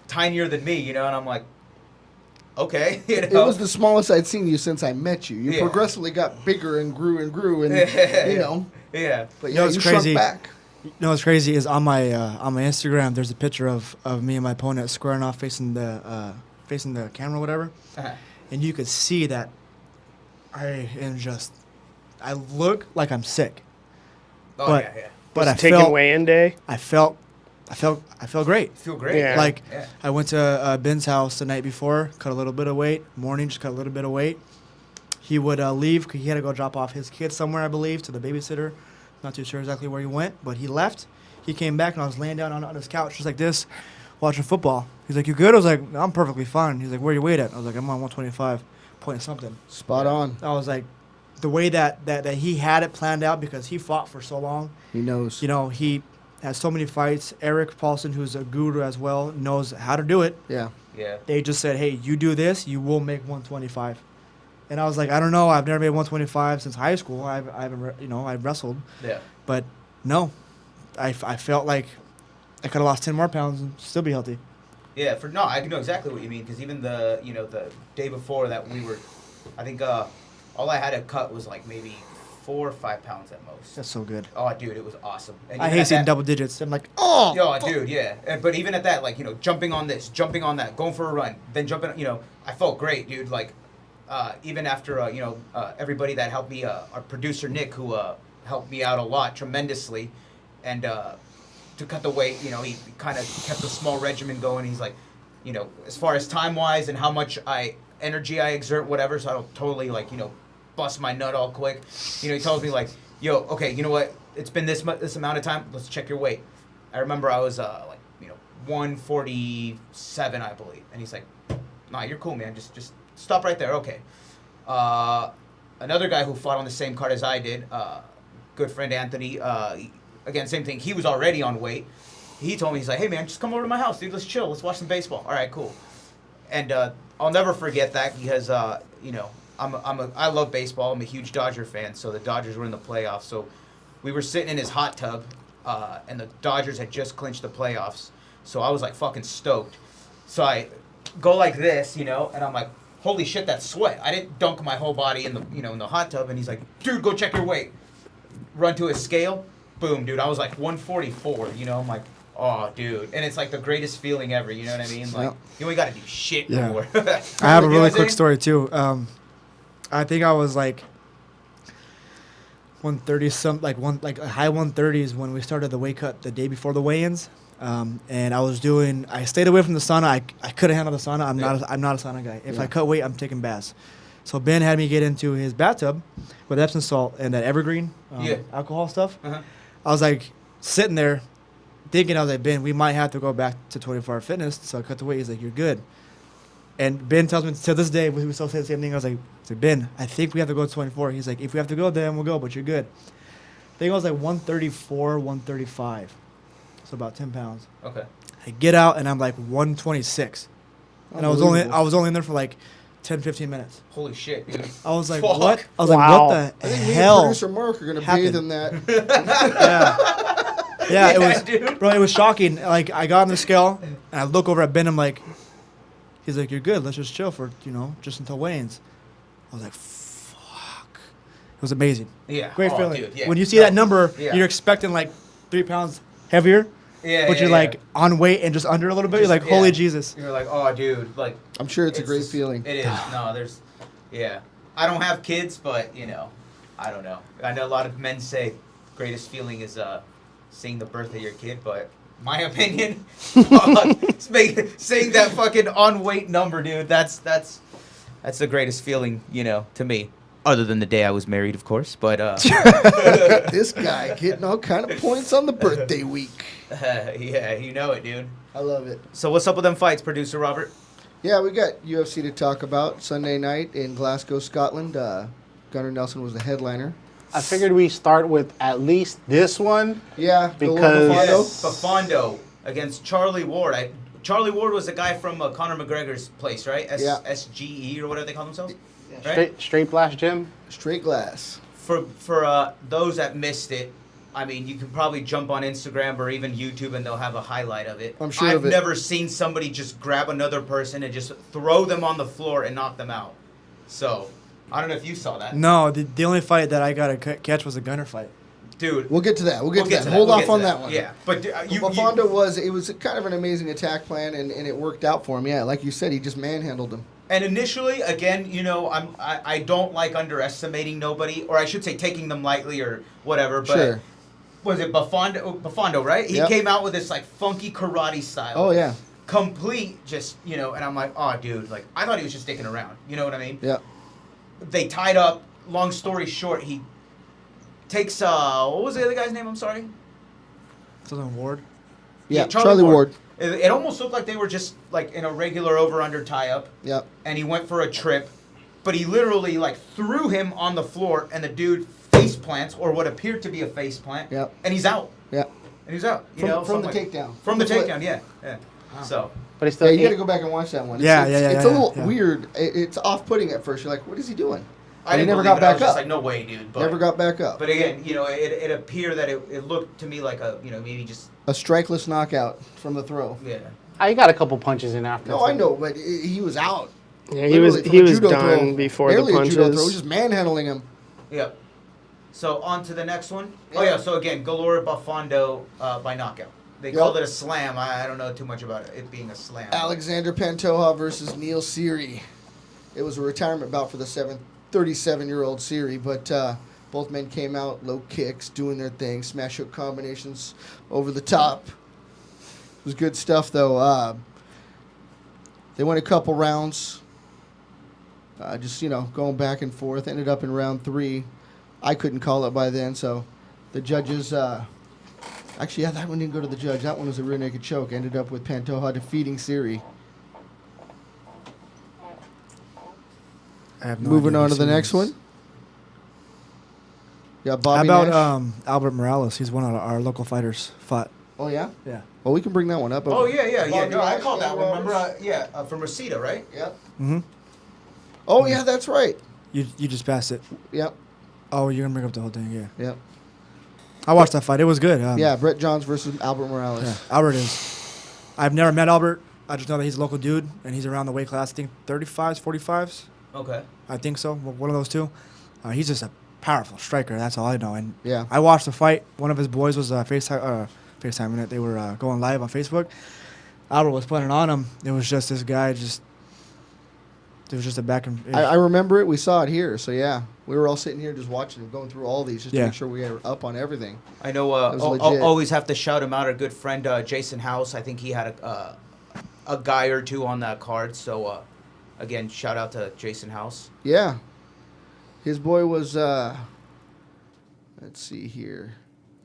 tinier than me," and I'm like, "Okay." It was the smallest I'd seen you since I met you. You progressively got bigger and grew, and Yeah. But You know what's you crazy? shrunk back. You know what's crazy is on my Instagram, there's a picture of me and my opponent squaring off facing the camera, or whatever, and you could see that I look like I'm sick. Oh But- yeah. But I taking felt weigh-in day. I felt great. Feel great. Yeah. Like I went to Ben's house the night before, cut a little bit of weight. Morning, just cut a little bit of weight. He would leave because he had to go drop off his kids somewhere, I believe, to the babysitter. Not too sure exactly where he went, but he left. He came back, and I was laying down on his couch just like this, watching football. He's like, "You good?" I was like, "No, I'm perfectly fine." He's like, "Where you weight at?" I was like, "I'm on 125 point something." Spot on. I was like, the way that he had it planned out, because he fought for so long. He knows. He has so many fights. Eric Paulson, who's a guru as well, knows how to do it. Yeah. Yeah. They just said, "Hey, you do this, you will make 125." And I was like, "I don't know. I've never made 125 since high school. I've wrestled, Yeah. but no, I felt like I could have lost 10 more pounds and still be healthy." Yeah, I know exactly what you mean, because even the day before that we were, I think all I had to cut was like maybe 4 or 5 pounds at most. That's so good. Oh, dude, it was awesome. And I even hate at seeing that- double digits. I'm like, oh. Yo, dude, yeah. But even at that, like, jumping on this, jumping on that, going for a run, then jumping, I felt great, dude. Like, even after, everybody that helped me, our producer Nick, who helped me out a lot tremendously, and to cut the weight, he kind of kept a small regimen going. He's like, as far as time-wise and how much energy I exert, whatever, so I don't totally, like, bust my nut all quick. He tells me, like, yo, okay, you know what? It's been this amount of time. Let's check your weight. I remember I was, 147, I believe. And he's like, nah, you're cool, man. Just stop right there. Okay. Another guy who fought on the same card as I did, good friend Anthony, again, same thing. He was already on weight. He told me, he's like, hey, man, just come over to my house, dude. Let's chill. Let's watch some baseball. All right, cool. And I'll never forget that because, I love baseball. I'm a huge Dodger fan, so the Dodgers were in the playoffs. So we were sitting in his hot tub, and the Dodgers had just clinched the playoffs. So I was like fucking stoked. So I go like this, and I'm like, holy shit, that's sweat. I didn't dunk my whole body in the in the hot tub. And he's like, dude, go check your weight. Run to his scale. Boom, dude. I was like 144. I'm like, oh, dude. And it's like the greatest feeling ever. You know what I mean? Like, you ain't got to do shit Yeah. anymore. I have a You know really what I'm quick saying? story too. I think I was like 130 like a high 130s when we started the weight cut the day before the weigh-ins. And I stayed away from the sauna. I couldn't handle the sauna. I'm not a sauna guy. If I cut weight, I'm taking baths. So Ben had me get into his bathtub with Epsom salt and that evergreen alcohol stuff. Uh-huh. I was like sitting there thinking, I was like, Ben, we might have to go back to 24-hour fitness. So I cut the weight. He's like, you're good. And Ben tells me to this day, we still say the same thing. I was like, Ben, I think we have to go to 24. He's like, if we have to go, then we'll go, but you're good. I think I was like 134, 135. So about 10 pounds. Okay. I get out and I'm like 126. And I was only in there for like 10, 15 minutes. Holy shit, dude. I was like, Fuck. what? I was Wow. like, what I the think me and hell? producer Mark are going to happened? bathe in that. Yeah, it was, dude. bro, it was shocking. Like, I got on the scale and I look over at Ben. I'm like, he's like, you're good. Let's just chill for, just until weigh-ins. I was like, fuck. was amazing. Yeah. Great Oh, feeling. dude, yeah. When you see that number, Yeah. you're expecting like 3 pounds heavier, Yeah, but yeah, you're yeah. like on weight and just under a little bit. You're like, Yeah. holy Jesus. You're like, oh, dude, like. I'm sure it's a great just- feeling. It is. No, there's, yeah. I don't have kids, but I don't know. I know a lot of men say greatest feeling is seeing the birth of your kid, but my opinion, saying that fucking on weight number, dude, that's the greatest feeling, to me. Other than the day I was married, of course, but This guy getting all kind of points on the birthday week. yeah, you know it, dude. I love it. So what's up with them fights, producer Robert? Yeah, we got UFC to talk about Sunday night in Glasgow, Scotland. Gunnar Nelson was the headliner. I figured we start with at least this one. Yeah, Because- Baffondo against Charlie Ward. Charlie Ward was the guy from Conor McGregor's place, right? Yeah. SGE or whatever they call themselves. Right? Straight blast gym. Straight glass. For those that missed it, I mean, you can probably jump on Instagram or even YouTube and they'll have a highlight of it. I'm sure I've of it. never seen somebody just grab another person and just throw them on the floor and knock them out. So, I don't know if you saw that. No, the only fight that I got to catch was a Gunner fight. Dude. We'll get to that. We'll get to that. We'll Hold get off to on that one. Yeah, but Baffondo was kind of an amazing attack plan, and it worked out for him. Yeah, like you said, he just manhandled him. And initially, again, I don't like underestimating nobody, or I should say taking them lightly or whatever. But Sure. was it Baffondo, right? He Yep. came out with this like funky karate style. Oh yeah, Complete, just and I'm like, oh, dude, like I thought he was just sticking around. You know what I mean? yeah. They tied up. Long story short, he takes what was the other guy's name? I'm sorry. Southern Ward. Yeah, Charlie Ward. It almost looked like they were just like in a regular over-under tie-up. Yep. And he went for a trip, but he literally like threw him on the floor, and the dude face plants, or what appeared to be a face plant. Yep. And he's out. Yep. And he's out. From so the I'm like- takedown. From the Flip. takedown, yeah. So. But it's Yeah, still you got to go back and watch that one. Yeah, It's yeah, a little yeah. weird. It's off-putting at first. You're like, what is he doing? I And he didn't never believe got it. I was back just up. like, no way, dude. But, Never got back up. But again, it appeared that it looked to me like a, maybe just, A strikeless knockout from the throw. yeah. I got a couple punches in after. No, I know, but he was out. Yeah, he was Literally from a judo done throw. before the Barely a judo throw. punches. Just manhandling him. Yep. So on to the next one. Yeah. Oh yeah. So again, Galore Baffondo by knockout. They Yep. called it a slam. I don't know too much about it being a slam. Alexander Pantoja versus Neil Seery. It was a retirement bout for the 37-year-old Seery, but both men came out, low kicks, doing their thing, smash hook combinations over the top. It was good stuff, though. They went a couple rounds, just, going back and forth. Ended up in round 3. I couldn't call it by then, so the judges... Actually, yeah, that one didn't go to the judge. That one was a rear naked choke. Ended up with Pantoja defeating Seery. I have no Moving idea on who to the this next is. one. Yeah, How Bobby about Nash. Albert Morales? He's one of our local fighters. Fought. Oh, yeah? Yeah. Well, we can bring that one up. Oh yeah. Bobby No, I Nash, called that Andy one. Remember? Roberts. From Reseda, right? Yep. Mm-hmm. Oh, yeah, that's right. You just passed it. Yep. Oh, you're gonna bring up the whole thing, yeah. Yep. I watched that fight. It was good. Yeah, Brett Johns versus Albert Morales. Yeah, Albert is. I've never met Albert. I just know that he's a local dude, and he's around the weight class. I think 35s, 45s. Okay. I think so. One of those two. He's just a powerful striker. That's all I know. And Yeah. I watched the fight. One of his boys was FaceTiming it. They were going live on Facebook. Albert was putting it on him. It was just this guy. It was just a back and. I remember it. We saw it here. So, yeah, we were all sitting here just watching and going through all these just to Yeah. make sure we were up on everything. I know. It was legit. Always have to shout him out. Our good friend Jason House. I think he had a guy or two on that card. So again, shout out to Jason House. Yeah. His boy was, let's see here.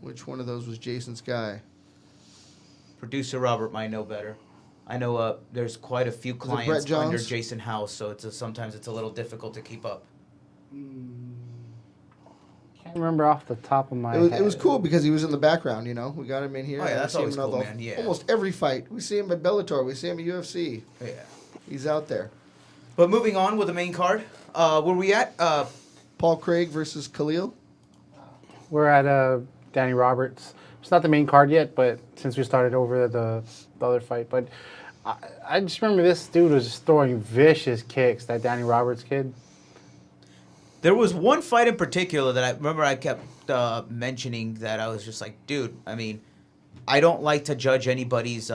Which one of those was Jason's guy? Producer Robert might know better. I know there's quite a few Brett clients under Jones? Jason House, so sometimes it's a little difficult to keep up. Can't remember off the top of my head. It was cool because he was in the background, We got him in here. Oh, yeah, and we that's see him always in cool, man, yeah. Almost every fight. We see him at Bellator. We see him at UFC. Yeah. He's out there. But moving on with the main card, where we at? Paul Craig versus Khalil. We're at Danny Roberts. It's not the main card yet, but since we started over the other fight, but I just remember this dude was just throwing vicious kicks. That Danny Roberts kid. There was one fight in particular that I remember I kept mentioning that I was just like, dude, I mean, I don't like to judge anybody's,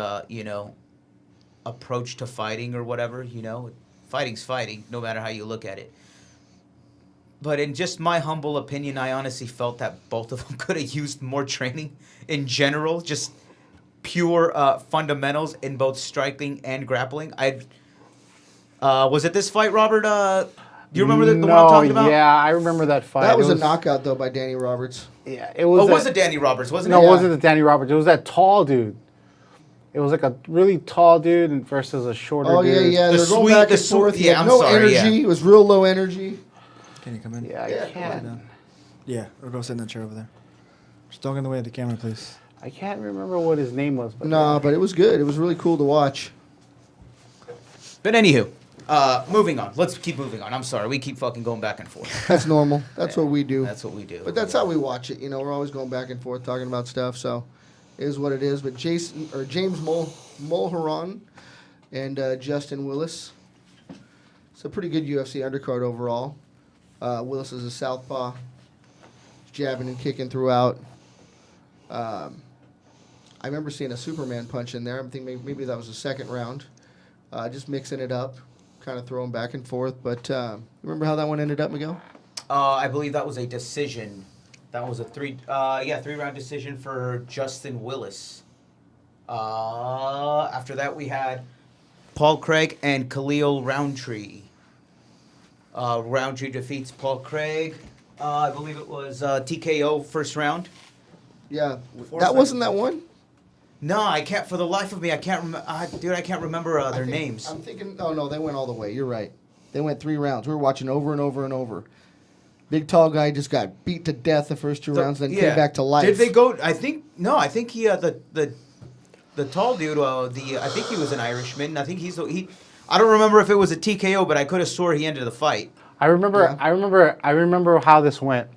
approach to fighting or whatever, Fighting's fighting, no matter how you look at it. But in just my humble opinion, I honestly felt that both of them could have used more training in general, just pure fundamentals in both striking and grappling. Was it this fight, Robert? Do you remember the one I'm talking about? Yeah, I remember that fight. That was a knockout, though, by Danny Roberts. Yeah, it was. Was it Danny Roberts? Wasn't it? No, it wasn't the Danny Roberts. It was that tall dude. It was like a really tall dude versus a shorter dude. Oh, yeah. They're going back and forth. He had no energy. It was real low energy. Can you come in? Yeah, I can't. Yeah, or go sit in the chair over there. Just don't get in the way of the camera, please. I can't remember what his name was. But But it was good. It was really cool to watch. But anywho, moving on. Let's keep moving on. I'm sorry. We keep fucking going back and forth. That's normal. That's what we do. That's what we do. But that's how we watch it. We're always going back and forth talking about stuff. So it is what it is. But James Mulheron and Justin Willis. It's a pretty good UFC undercard overall. Willis is a southpaw, jabbing and kicking throughout. I remember seeing a Superman punch in there. I'm thinking maybe that was the second round. Just mixing it up, kind of throwing back and forth. But remember how that one ended up, Miguel? I believe that was a decision. That was a three-round decision for Justin Willis. After that, we had Paul Craig and Khalil Roundtree. Roundtree defeats Paul Craig. I believe it was TKO first round. Yeah, wasn't that one. No, I can't. For the life of me, I can't remember. Dude, I can't remember their names. I'm thinking. Oh no, they went all the way. You're right. They went 3 rounds. We were watching over and over and over. Big tall guy just got beat to death the first 2 rounds, then came back to life. Did they go? I think no. I think he the tall dude. I think he was an Irishman. I think he. I don't remember if it was a TKO, but I could have swore he ended the fight. I remember how this went.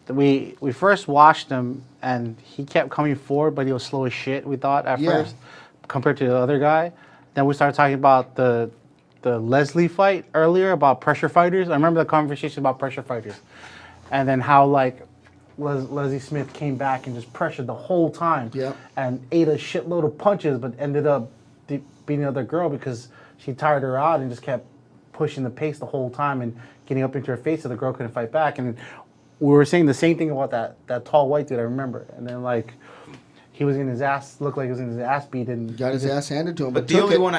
We first watched him, and he kept coming forward, but he was slow as shit. We thought at first, compared to the other guy. Then we started talking about the Leslie fight earlier about pressure fighters. I remember the conversation about pressure fighters, and then how Leslie Smith came back and just pressured the whole time, and ate a shitload of punches, but ended up beating the other girl because she tired her out and just kept pushing the pace the whole time and getting up into her face so the girl couldn't fight back. And we were saying the same thing about that tall white dude, I remember. And then he was in his ass, looked like he was in his ass beat and got his ass handed to him. But the only one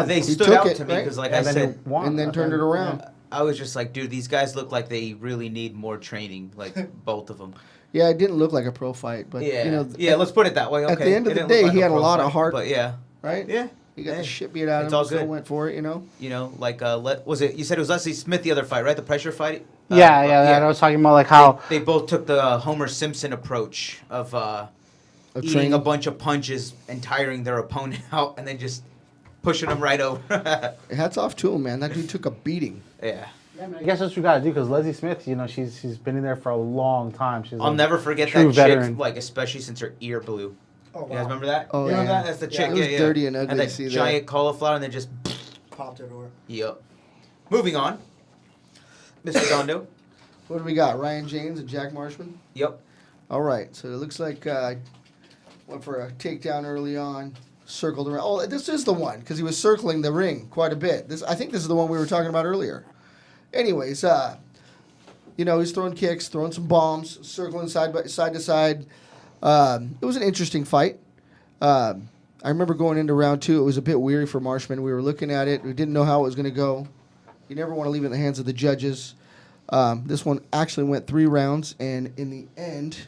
they stood out to me because like I said, and then turned it around. I was just like, dude, these guys look like they really need more training, like both of them. Yeah, it didn't look like a pro fight, but let's put it that way. Okay. At the end of the day, he had a lot of heart. But right? Yeah. He got the shit beat out of him. All still went for it, was it? You said it was Leslie Smith the other fight, right? The pressure fight. I was talking about how they both took the Homer Simpson approach of eating a bunch of punches and tiring their opponent out, and then just pushing them right over. Hats off to him, man. That dude took a beating. Yeah. Yeah, man, I guess that's what we gotta do because Leslie Smith, she's been in there for a long time. I'll never forget that chick, especially since her ear blew. Oh, wow. You guys remember that? Oh, remember that? That's the chick. It was dirty and ugly and that to see giant cauliflower, and then just popped everywhere. Yep. Moving on, Mr. Dondo. What do we got? Ryan James and Jack Marshman? Yep. All right. So it looks like went for a takedown early on, circled around. Oh, this is the one because he was circling the ring quite a bit. I think this is the one we were talking about earlier. Anyways, he's throwing kicks, throwing some bombs, circling side to side. It was an interesting fight. I remember going into round 2. It was a bit weary for Marshman. We were looking at it. We didn't know how it was going to go. You never want to leave it in the hands of the judges. This one actually went 3 rounds, and in the end,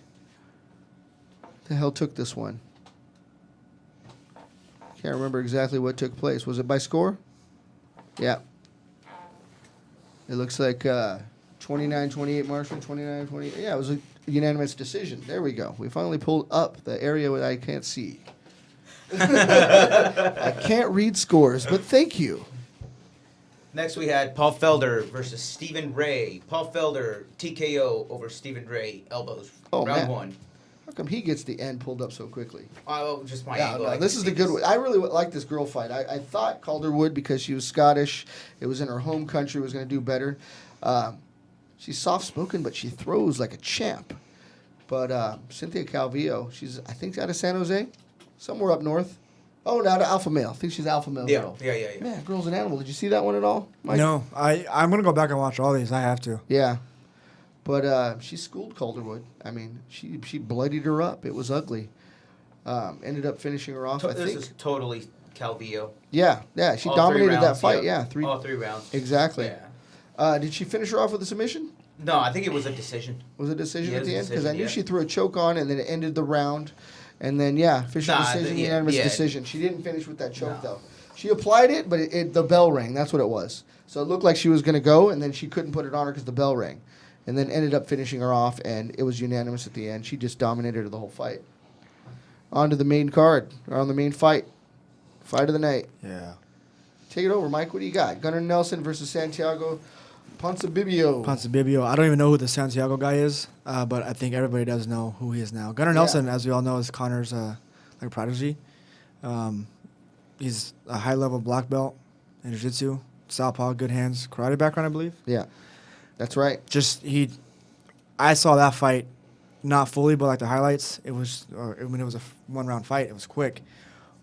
the hell took this one? Can't remember exactly what took place. Was it by score? Yeah. It looks like 29-28 Marshman, 29-28. Yeah, it was a unanimous decision. There we go. We finally pulled up the area that I can't see. I can't read scores, but thank you. Next, we had Paul Felder versus Stephen Ray. Paul Felder, TKO over Stephen Ray, elbows. Round 1. How come he gets the end pulled up so quickly? Oh, just my angle. No, this is the good one. I really like this girl fight. I thought Calder would because she was Scottish. It was in her home country. Was going to do better. She's soft-spoken, but she throws like a champ. But Cynthia Calvillo, I think out of San Jose, somewhere up north. Oh, now to Alpha Male. I think she's Alpha Male. Yeah, girl. yeah. Man, Girl's an Animal. Did you see that one at all, Mike? No, I'm gonna go back and watch all these. I have to. Yeah. But she schooled Calderwood. I mean, she bloodied her up. It was ugly. Ended up finishing her off, I This think. is totally Calvillo. Yeah. She All dominated 3 that rounds, fight. yeah. Yeah, All 3 rounds. Exactly. Yeah. Did she finish her off with a submission? No, I think it was a decision. Was it a decision Yeah, at it the was a end? Because I decision, knew yeah. she threw a choke on and then it ended the round. And then, official decision, unanimous decision. She didn't finish with that choke, though. She applied it, but the bell rang. That's what it was. So it looked like she was going to go, and then she couldn't put it on her because the bell rang. And then ended up finishing her off, and it was unanimous at the end. She just dominated her the whole fight. On to the main card, or on the main fight. Fight of the night. Yeah. Take it over, Mike. What do you got? Gunnar Nelson versus Santiago Ponzinibbio. Ponzinibbio. I don't even know who the Santiago guy is, but I think everybody does know who he is now. Gunnar Nelson, as we all know, is Connor's like prodigy. He's a high-level black belt in jiu-jitsu, southpaw, good hands, karate background, I believe. Yeah, that's right. I saw that fight, not fully, but like the highlights. It was when it was a 1-round fight. It was quick.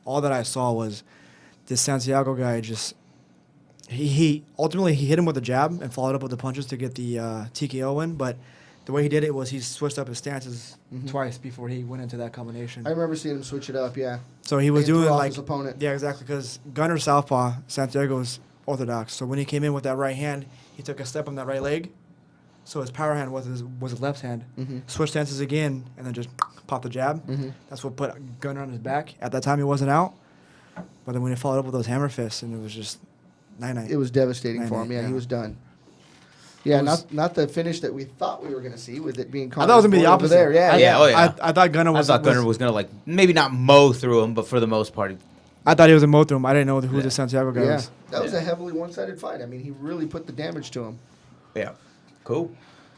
All that I saw was this Santiago guy just. He ultimately hit him with a jab and followed up with the punches to get the TKO win. But the way he did it was he switched up his stances twice before he went into that combination. I remember seeing him switch it up. Yeah. So he was And threw doing off like his opponent. Yeah, exactly. Because Gunnar southpaw, Santiago's orthodox. So when he came in with that right hand, he took a step on that right leg. So his power hand was his left hand. Switched stances again and then just popped the jab. That's what put Gunnar on his back. At that time, he wasn't out. But then when he followed up with those hammer fists, and it was just. It was devastating for him. Yeah, he was done. Yeah, not the finish that we thought we were going to see with it being. I thought it was going to be the opposite. There. Yeah, I thought Gunnar was. I thought Gunnar was gonna maybe not mow through him, but for the most part. I thought he was a mow through him. I didn't know who the Santiago guy was. That was a heavily one-sided fight. I mean, he really put the damage to him. Yeah, cool.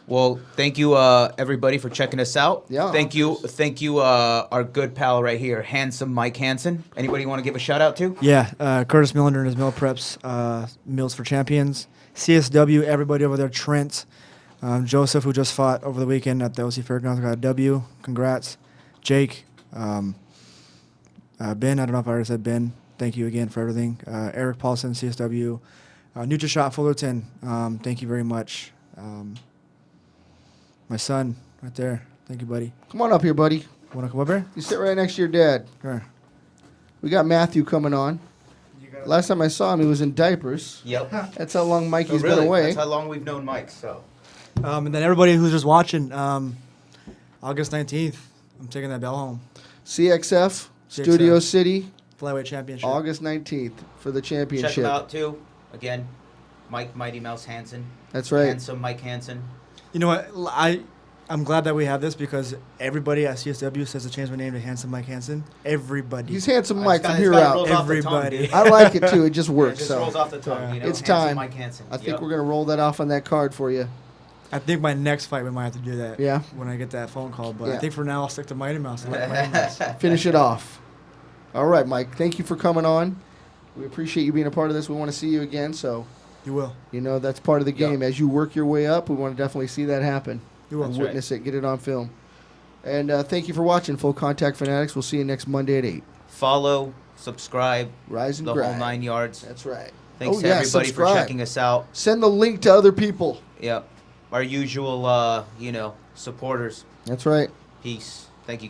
Well, thank you, everybody, for checking us out. Yeah. Thank you, our good pal right here, handsome Mike Hansen. Anybody want to give a shout out to? Yeah, Curtis Millender and his Meal Preps, Meals for Champions, CSW, everybody over there, Trent, Joseph, who just fought over the weekend at the OC Fairgrounds, got a W. Congrats. Jake, Ben, I don't know if I already said Ben. Thank you again for everything. Eric Paulson, CSW, NutriShot Fullerton, thank you very much. My son, right there. Thank you, buddy. Come on up here, buddy. Want to come up here? You sit right next to your dad. Sure. We got Matthew coming on. Last time I saw him, he was in diapers. Yep. That's how long Mikey's really? been away. That's how long we've known Mike. So. And then everybody who's just watching, August 19th, I'm taking that bell home. CXF, Studio City, Flyweight Championship. August 19th for the championship. Check him out too. Again, Mike Mighty Mouse Hansen. That's right. Handsome Mike Hansen. You know what? I'm glad that we have this because everybody at CSW says to change my name to Handsome Mike Hansen. Everybody. He's Handsome Mike from here out. Everybody. I like it too. It just works. It just so rolls off the tongue. You know? It's Handsome time. Mike Hansen. I think we're gonna roll that off on that card for you. I think my next fight we might have to do that. Yeah. When I get that phone call, but Yeah. I think for now I'll stick to Mighty Mouse. I like Mighty Mouse. Finish it off. All right, Mike. Thank you for coming on. We appreciate you being a part of this. We want to see you again. So You will. you know that's part of the game. As you work your way up, we want to definitely see that happen. You will. And witness it. Get it on film. And thank you for watching Full Contact Fanatics. We'll see you next Monday at 8. Follow, subscribe, Rise and the grind. whole 9 yards. That's right. Thanks to everybody for checking us out. Send the link to other people. Yep. Our usual, supporters. That's right. Peace. Thank you.